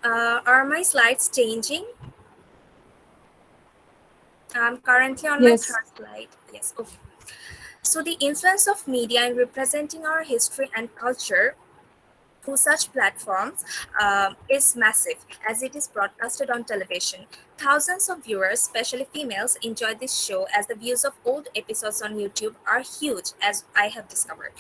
Are my slides changing? I'm currently on my Yes. third slide. Yes, okay. So the influence of media in representing our history and culture through such platforms is massive as it is broadcasted on television. Thousands of viewers, especially females, enjoy this show as the views of old episodes on YouTube are huge, as I have discovered.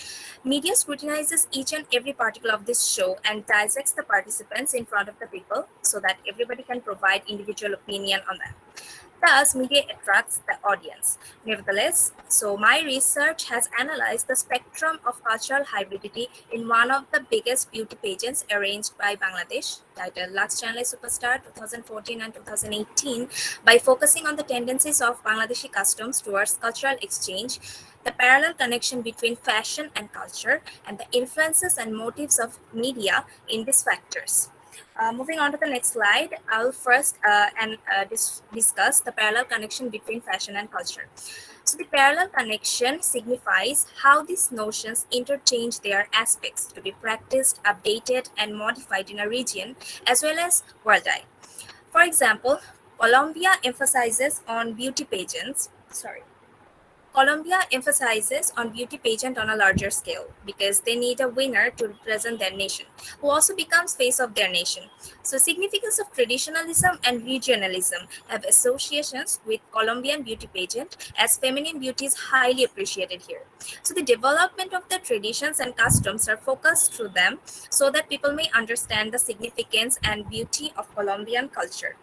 Media scrutinizes each and every particle of this show and dissects the participants in front of the people so that everybody can provide individual opinion on them. Thus, media attracts the audience. Nevertheless, so my research has analyzed the spectrum of cultural hybridity in one of the biggest beauty pageants arranged by Bangladesh, titled Lux Channelized Superstar 2014 and 2018, by focusing on the tendencies of Bangladeshi customs towards cultural exchange, the parallel connection between fashion and culture, and the influences and motives of media in these factors. Moving on to the next slide, I'll first discuss the parallel connection between fashion and culture. So the parallel connection signifies how these notions interchange their aspects to be practiced, updated, and modified in a region as well as worldwide. For example, Colombia emphasizes on beauty pageants. Sorry. Colombia emphasizes on beauty pageant on a larger scale because they need a winner to represent their nation, who also becomes face of their nation. So significance of traditionalism and regionalism have associations with Colombian beauty pageant as feminine beauty is highly appreciated here. So the development of the traditions and customs are focused through them so that people may understand the significance and beauty of Colombian culture.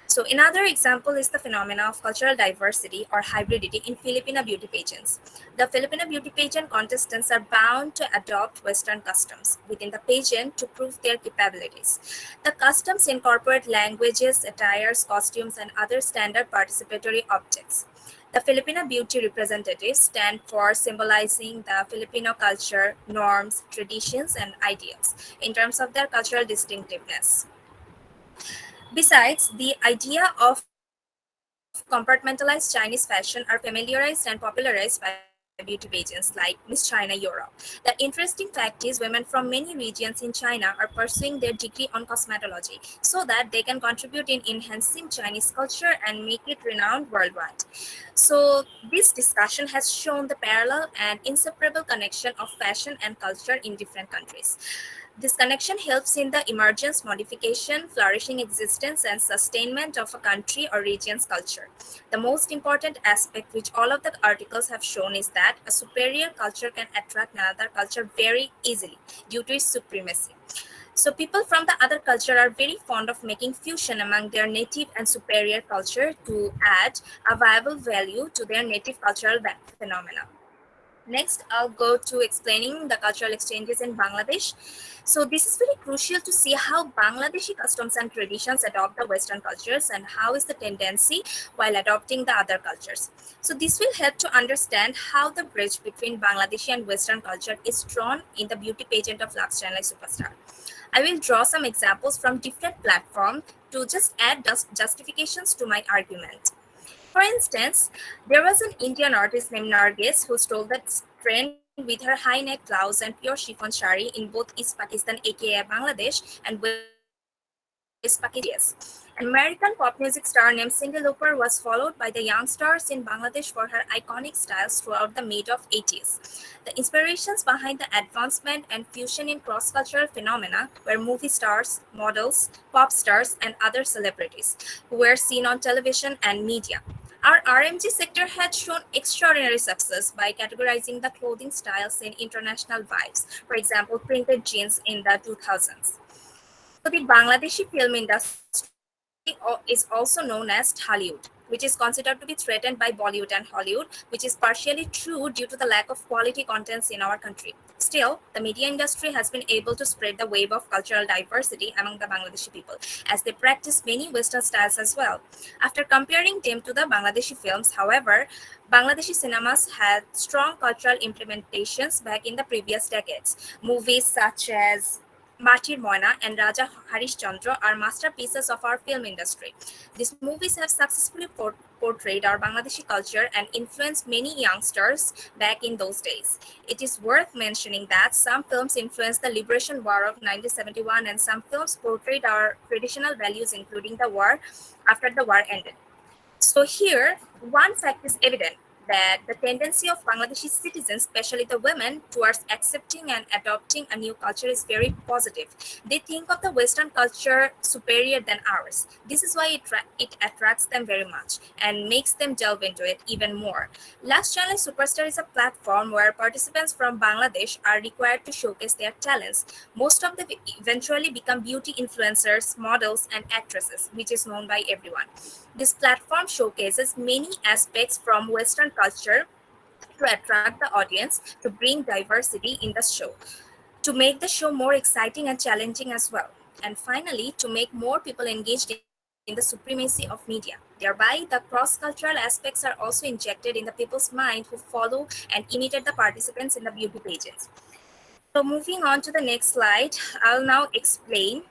So another example is the phenomena of cultural diversity or hybridity in Filipino beauty pageants. The Filipino beauty pageant contestants are bound to adopt Western customs within the pageant to prove their capabilities. The customs incorporate languages, attires, costumes, and other standard participatory objects. The Filipino beauty representatives stand for symbolizing the Filipino culture, norms, traditions, and ideals in terms of their cultural distinctiveness. Besides, the idea of compartmentalized Chinese fashion are familiarized and popularized by beauty pageants like Miss China Europe. The interesting fact is women from many regions in China are pursuing their degree on cosmetology so that they can contribute in enhancing Chinese culture and make it renowned worldwide. So this discussion has shown the parallel and inseparable connection of fashion and culture in different countries. This connection helps in the emergence, modification, flourishing existence, and sustainment of a country or region's culture. The most important aspect, which all of the articles have shown, is that a superior culture can attract another culture very easily due to its supremacy. So people from the other culture are very fond of making fusion among their native and superior culture to add a viable value to their native cultural phenomena. Next, I'll go to explaining the cultural exchanges in Bangladesh. So this is very crucial to see how Bangladeshi customs and traditions adopt the Western cultures and how is the tendency while adopting the other cultures. So this will help to understand how the bridge between Bangladeshi and Western culture is drawn in the beauty pageant of Lux Channel Superstar. I will draw some examples from different platforms to just add justifications to my argument. For instance, there was an Indian artist named Nargis who stole that trend with her high neck blouse and pure chiffon sari in both East Pakistan, aka Bangladesh, and West Pakistan, aka India. An American pop music star named Cyndi Lauper was followed by the young stars in Bangladesh for her iconic styles throughout the mid of 80s. The inspirations behind the advancement and fusion in cross-cultural phenomena were movie stars, models, pop stars, and other celebrities who were seen on television and media. Our RMG sector had shown extraordinary success by categorizing the clothing styles in international vibes, for example, printed jeans in the 2000s. So the Bangladeshi film industry is also known as Thalliud, which is considered to be threatened by Bollywood and Hollywood, which is partially true due to the lack of quality contents in our country. Still, the media industry has been able to spread the wave of cultural diversity among the Bangladeshi people, as they practice many Western styles as well. After comparing them to the Bangladeshi films, however, Bangladeshi cinemas had strong cultural implementations back in the previous decades. Movies such as Matir Moina and Raja Harishchandra are masterpieces of our film industry. These movies have successfully portrayed our Bangladeshi culture and influenced many youngsters back in those days. It is worth mentioning that some films influenced the Liberation War of 1971 and some films portrayed our traditional values, including the war after the war ended. So here, one fact is evident that the tendency of Bangladeshi citizens, especially the women, towards accepting and adopting a new culture is very positive. They think of the Western culture superior than ours. This is why it attracts them very much and makes them delve into it even more. Last Challenge Superstar is a platform where participants from Bangladesh are required to showcase their talents. Most of them eventually become beauty influencers, models, and actresses, which is known by everyone. This platform showcases many aspects from Western culture to attract the audience, to bring diversity in the show, to make the show more exciting and challenging as well. And finally, to make more people engaged in the supremacy of media. Thereby, the cross-cultural aspects are also injected in the people's mind who follow and imitate the participants in the beauty pageants. So moving on to the next slide, I'll now explain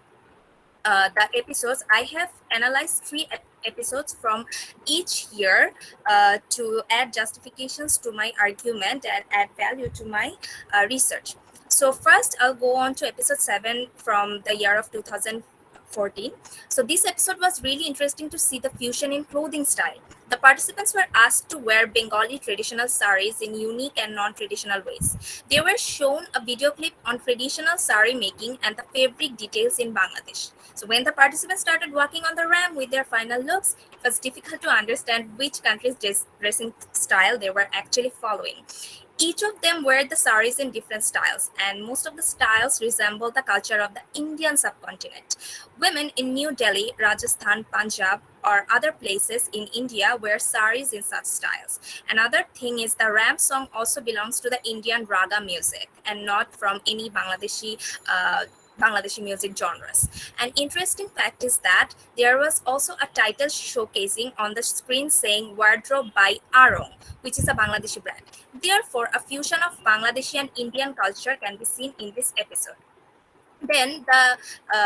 the episodes. I have analyzed three episodes from each year to add justifications to my argument and add value to my research. So first, I'll go on to episode 7 from the year of 2015. 2014. So this episode was really interesting to see the fusion in clothing style. The participants were asked to wear Bengali traditional saris in unique and non-traditional ways. They were shown a video clip on traditional sari making and the fabric details in Bangladesh. So when the participants started walking on the ramp with their final looks, it was difficult to understand which country's dressing style they were actually following. Each of them wear the saris in different styles, and most of the styles resemble the culture of the Indian subcontinent. Women in New Delhi, Rajasthan, Punjab, or other places in India wear saris in such styles. Another thing is the ramp song also belongs to the Indian raga music and not from any Bangladeshi music genres. An interesting fact is that there was also a title showcasing on the screen saying Wardrobe by Arong, which is a Bangladeshi brand. Therefore, a fusion of Bangladeshi and Indian culture can be seen in this episode. Then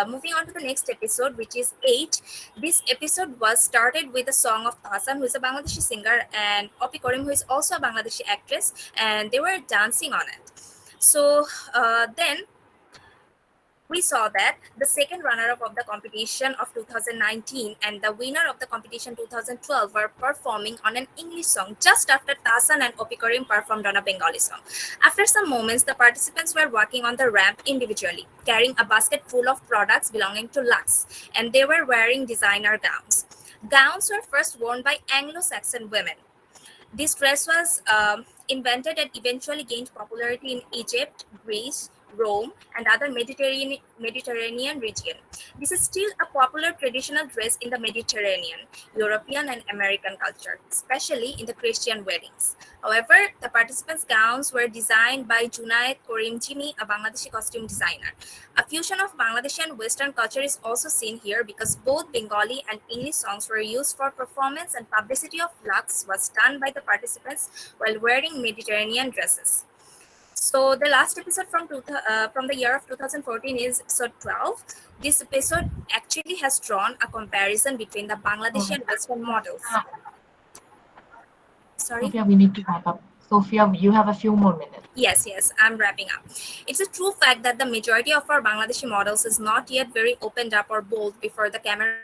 moving on to the next episode, which is 8. This episode was started with a song of Tasan, who is a Bangladeshi singer, and Opi Karim, who is also a Bangladeshi actress, and they were dancing on it. So then we saw that the second runner-up of the competition of 2019 and the winner of the competition 2012 were performing on an English song just after Tasan and Opi Karim performed on a Bengali song. After some moments, the participants were walking on the ramp individually, carrying a basket full of products belonging to Lux, and they were wearing designer gowns. Gowns were first worn by Anglo-Saxon women. This dress was invented and eventually gained popularity in Egypt, Greece, Rome, and other Mediterranean region. This is still a popular traditional dress in the Mediterranean, European, and American culture, especially in the Christian weddings. However, the participants' gowns were designed by Junaid Karim Jimmy, a Bangladeshi costume designer. A fusion of Bangladeshi and Western culture is also seen here because both Bengali and English songs were used for performance, and publicity of Lux was done by the participants while wearing Mediterranean dresses. So the last episode from the year of 2014 is episode 12. This episode actually has drawn a comparison between the Bangladeshi and Western models. Sorry? Sophia, we need to wrap up. Sophia, you have a few more minutes. Yes, I'm wrapping up. It's a true fact that the majority of our Bangladeshi models is not yet very opened up or bold before the camera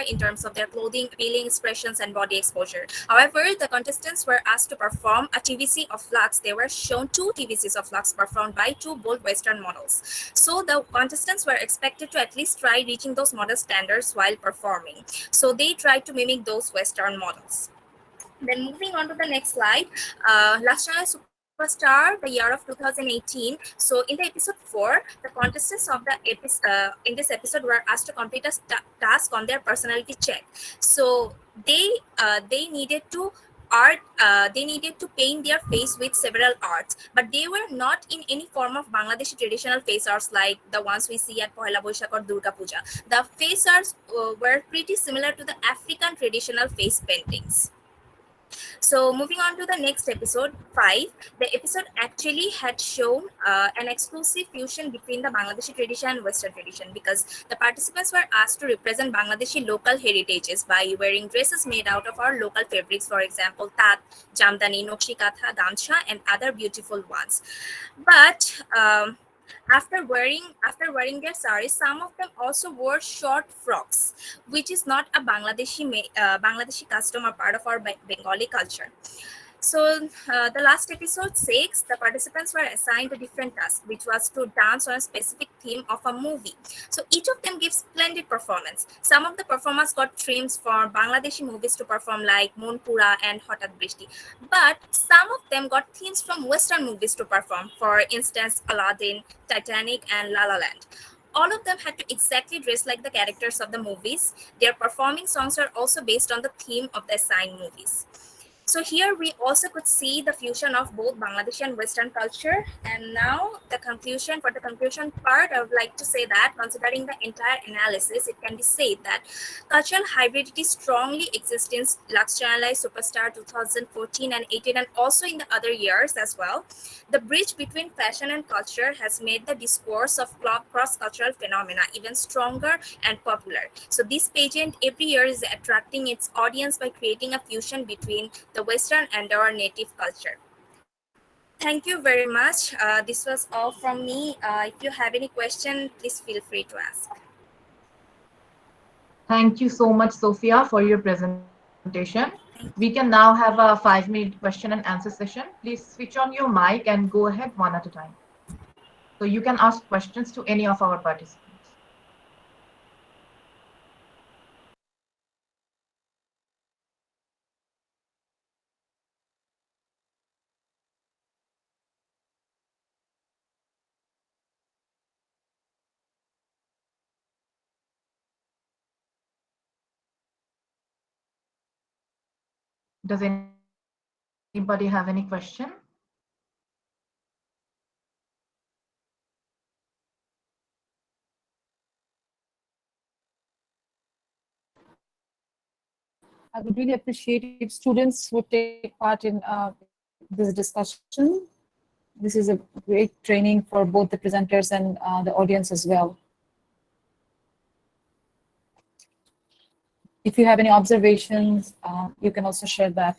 in terms of their clothing, appealing expressions, and body exposure. However, the contestants were asked to perform a TVC of Lux. They were shown 2 TVCs of Lux performed by 2 bold Western models. So the contestants were expected to at least try reaching those model standards while performing. So they tried to mimic those Western models. Then moving on to the next slide, Last Channel Superstar, the year of 2018. So in the episode 4, the contestants of the in this episode were asked to complete a task on their personality check. So they needed to paint their face with several arts, but they were not in any form of Bangladeshi traditional face arts like the ones we see at Pohela Boishakh or Durga Puja. The face arts were pretty similar to the African traditional face paintings. So moving on to the next episode, 5, the episode actually had shown an exclusive fusion between the Bangladeshi tradition and Western tradition because the participants were asked to represent Bangladeshi local heritages by wearing dresses made out of our local fabrics, for example, tat, jamdani, nokshi katha, gamcha, and other beautiful ones. But after wearing their saris, some of them also wore short frocks, which is not a Bangladeshi custom or part of our Bengali culture. So the last episode 6, the participants were assigned a different task, which was to dance on a specific theme of a movie. So each of them gives splendid performance. Some of the performers got themes for Bangladeshi movies to perform like Monpura and Hotat Brishti. But some of them got themes from Western movies to perform, for instance, Aladdin, Titanic, and La La Land. All of them had to exactly dress like the characters of the movies. Their performing songs are also based on the theme of the assigned movies. So here we also could see the fusion of both Bangladeshi and Western culture. And now for the conclusion part, I would like to say that considering the entire analysis, it can be said that cultural hybridity strongly exists in Lux Channelized Superstar 2014 and 18 and also in the other years as well. The bridge between fashion and culture has made the discourse of cross-cultural phenomena even stronger and popular. So this pageant every year is attracting its audience by creating a fusion between the Western and our native culture. Thank you very much. This was all from me. If you have any question, please feel free to ask. Thank you so much, Sophia, for your presentation. We can now have a 5-minute question and answer session. Please switch on your mic and go ahead one at a time. So you can ask questions to any of our participants. Does anybody have any question? I would really appreciate if students would take part in this discussion. This is a great training for both the presenters and the audience as well. If you have any observations, you can also share that.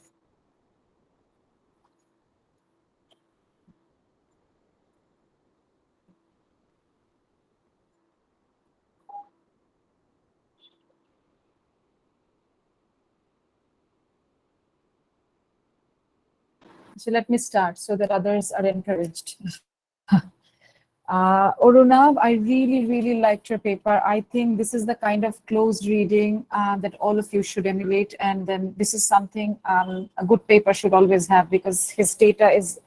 So let me start so that others are encouraged. Orunav, I really, really liked your paper. I think this is the kind of closed reading that all of you should emulate. And then this is something a good paper should always have, because his data is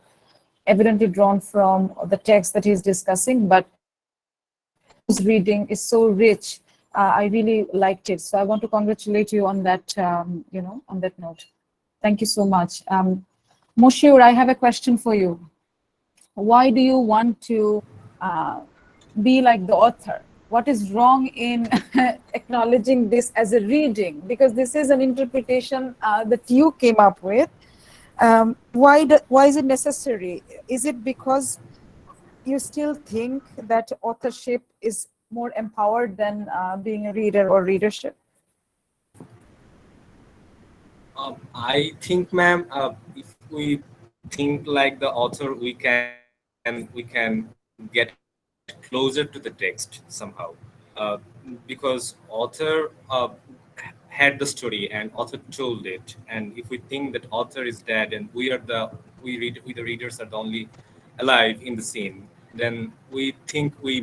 evidently drawn from the text that he's discussing, but his reading is so rich. I really liked it. So I want to congratulate you on that, on that note. Thank you so much. Moshir, I have a question for you. Why do you want to be like the author? What is wrong in acknowledging this as a reading? Because this is an interpretation that you came up with. Why is it necessary? Is it because you still think that authorship is more empowered than being a reader or readership? I think, ma'am, if we think like the author, we can get closer to the text somehow, because author had the story and author told it. And if we think that author is dead and we the readers are the only alive in the scene, then we think we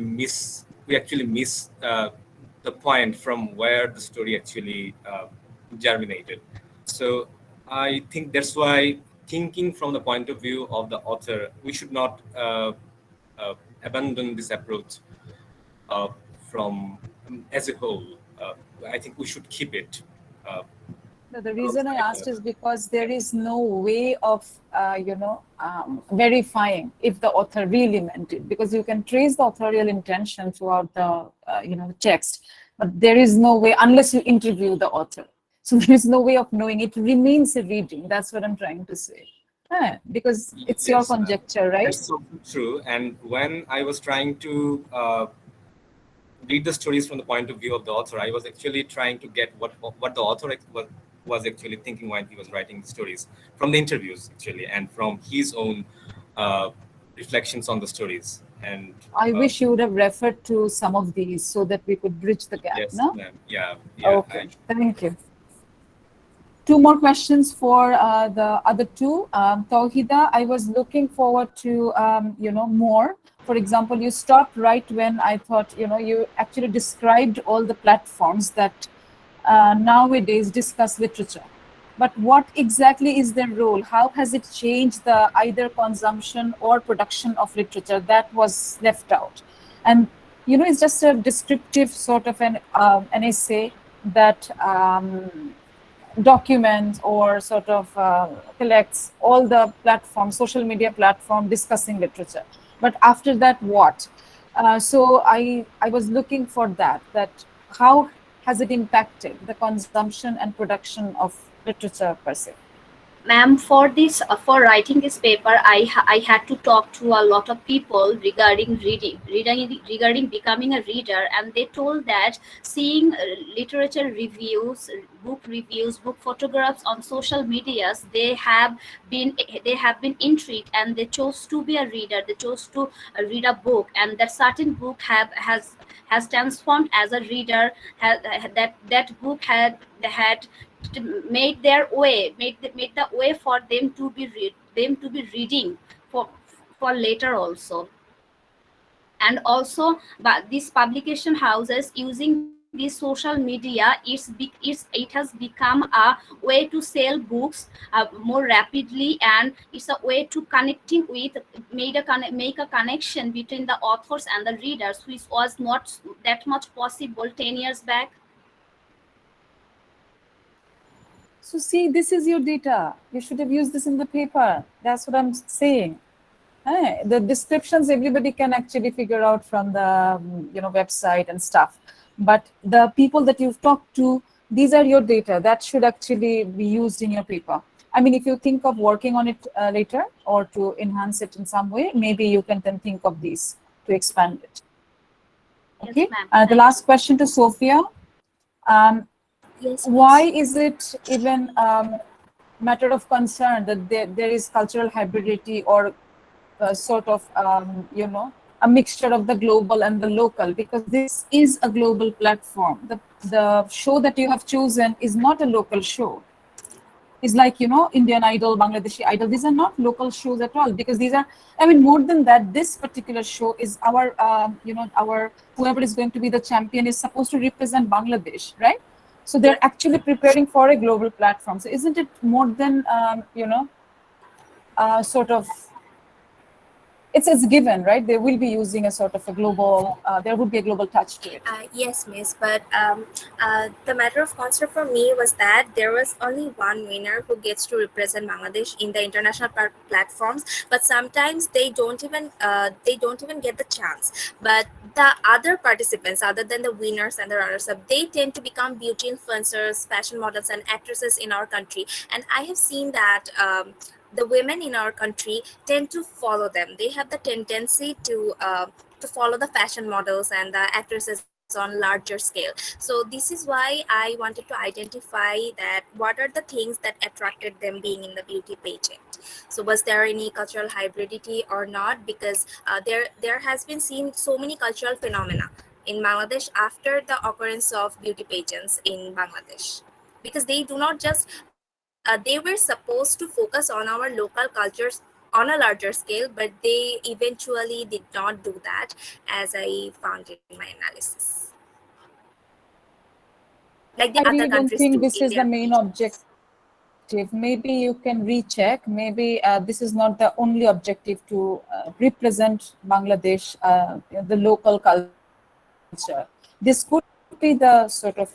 actually miss the point from where the story actually germinated. So I think that's why, thinking from the point of view of the author, we should not abandon this approach uh, from as a whole. Uh, I think we should keep it. Uh, The reason I asked is because there is no way of, verifying if the author really meant it, because you can trace the authorial intention throughout the, text, but there is no way unless you interview the author. So there is no way of knowing. It remains a reading. That's what I'm trying to say. Because it's your yes, conjecture, right? that's so true. And when I was trying to read the stories from the point of view of the author, I was actually trying to get what the author was actually thinking when he was writing the stories, from the interviews actually, and from his own uh, reflections on the stories. And I wish you would have referred to some of these so that we could bridge the gap. yes, No? ma'am. Yeah. Okay. Thank you. Two more questions for the other two. Tawhida, I was looking forward to, more. For example, you stopped right when I thought, you actually described all the platforms that nowadays discuss literature. But what exactly is their role? How has it changed the either consumption or production of literature? That was left out. And, it's just a descriptive sort of an essay that documents or sort of collects all the platforms, social media platform discussing literature. But after that, what? So I was looking for that how has it impacted the consumption and production of literature per se? Ma'am, for this, for writing this paper, I had to talk to a lot of people regarding regarding becoming a reader, and they told that seeing literature reviews, book reviews, book photographs on social medias, been they have been intrigued, and they chose to be a reader. They chose to read a book, and that certain book has transformed as a reader. That book had made their way made the way for them to be reading for later also. And also, but these publication houses using these social media, it has become a way to sell books more rapidly, and it's a way to connecting with make a connection between the authors and the readers, which was not that much possible 10 years back. So see, this is your data. You should have used this in the paper. That's what I'm saying. The descriptions everybody can actually figure out from the website and stuff. But the people that you've talked to, these are your data that should actually be used in your paper. I mean, if you think of working on it later or to enhance it in some way, maybe you can then think of these to expand it. Okay. Yes, ma'am. The last question to Sophia. Yes, Why miss. is it even matter of concern that there is cultural hybridity or sort of a mixture of the global and the local, because this is a global platform. The show that you have chosen is not a local show. It's like Indian Idol, Bangladeshi Idol. These are not local shows at all, because these are, I mean, more than that, this particular show is our our whoever is going to be the champion is supposed to represent Bangladesh, right? So they're actually preparing for a global platform. So isn't it more than sort of, it's given, right? They will be using a sort of a global, there would be a global touch to it. Yes, miss. But the matter of concern for me was that there was only one winner who gets to represent Bangladesh in the international platforms. But sometimes they don't even get the chance. But the other participants, other than the winners and the runners-up, they tend to become beauty influencers, fashion models, and actresses in our country. And I have seen that. The women in our country tend to follow them. They have the tendency to follow the fashion models and the actresses on larger scale. So this is why I wanted to identify that what are the things that attracted them being in the beauty pageant. So was there any cultural hybridity or not? Because there has been seen so many cultural phenomena in Bangladesh after the occurrence of beauty pageants in Bangladesh, because they do not just they were supposed to focus on our local cultures on a larger scale, but they eventually did not do that, as I found in my analysis, like the I other really don't countries think do this in is the their main pageants. objective. Maybe you can recheck. Maybe this is not the only objective to represent Bangladesh, the local culture. This could be the sort of,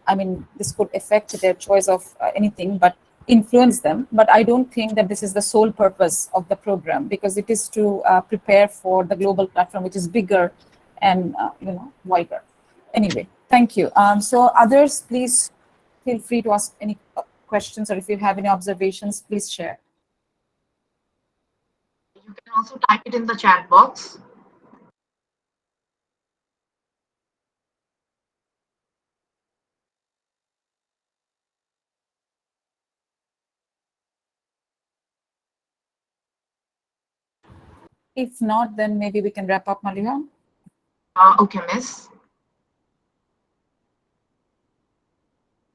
I mean, this could affect their choice of anything, but influence them. But I don't think that this is the sole purpose of the program, because it is to prepare for the global platform, which is bigger and wider. Anyway, thank you. So others, please feel free to ask any questions, or if you have any observations, please share. You can also type it in the chat box. If not, then maybe we can wrap up, Maliha. Okay, miss.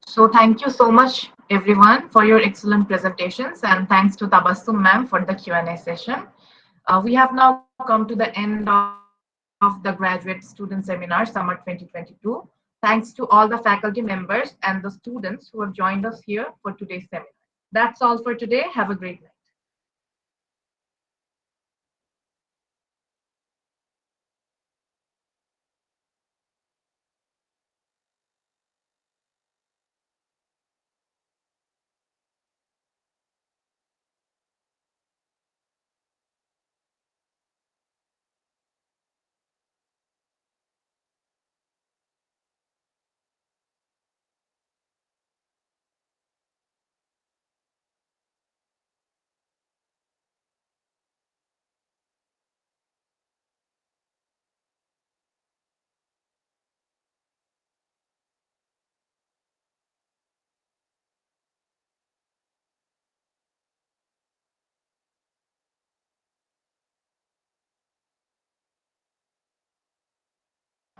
So thank you so much, everyone, for your excellent presentations, and thanks to Tabassum ma'am for the Q&A session. We have now come to the end of the Graduate Student Seminar Summer 2022. Thanks to all the faculty members and the students who have joined us here for today's seminar. That's all for today. Have a great night.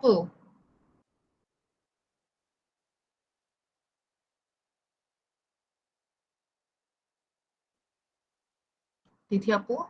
Oh, Tithi Apu?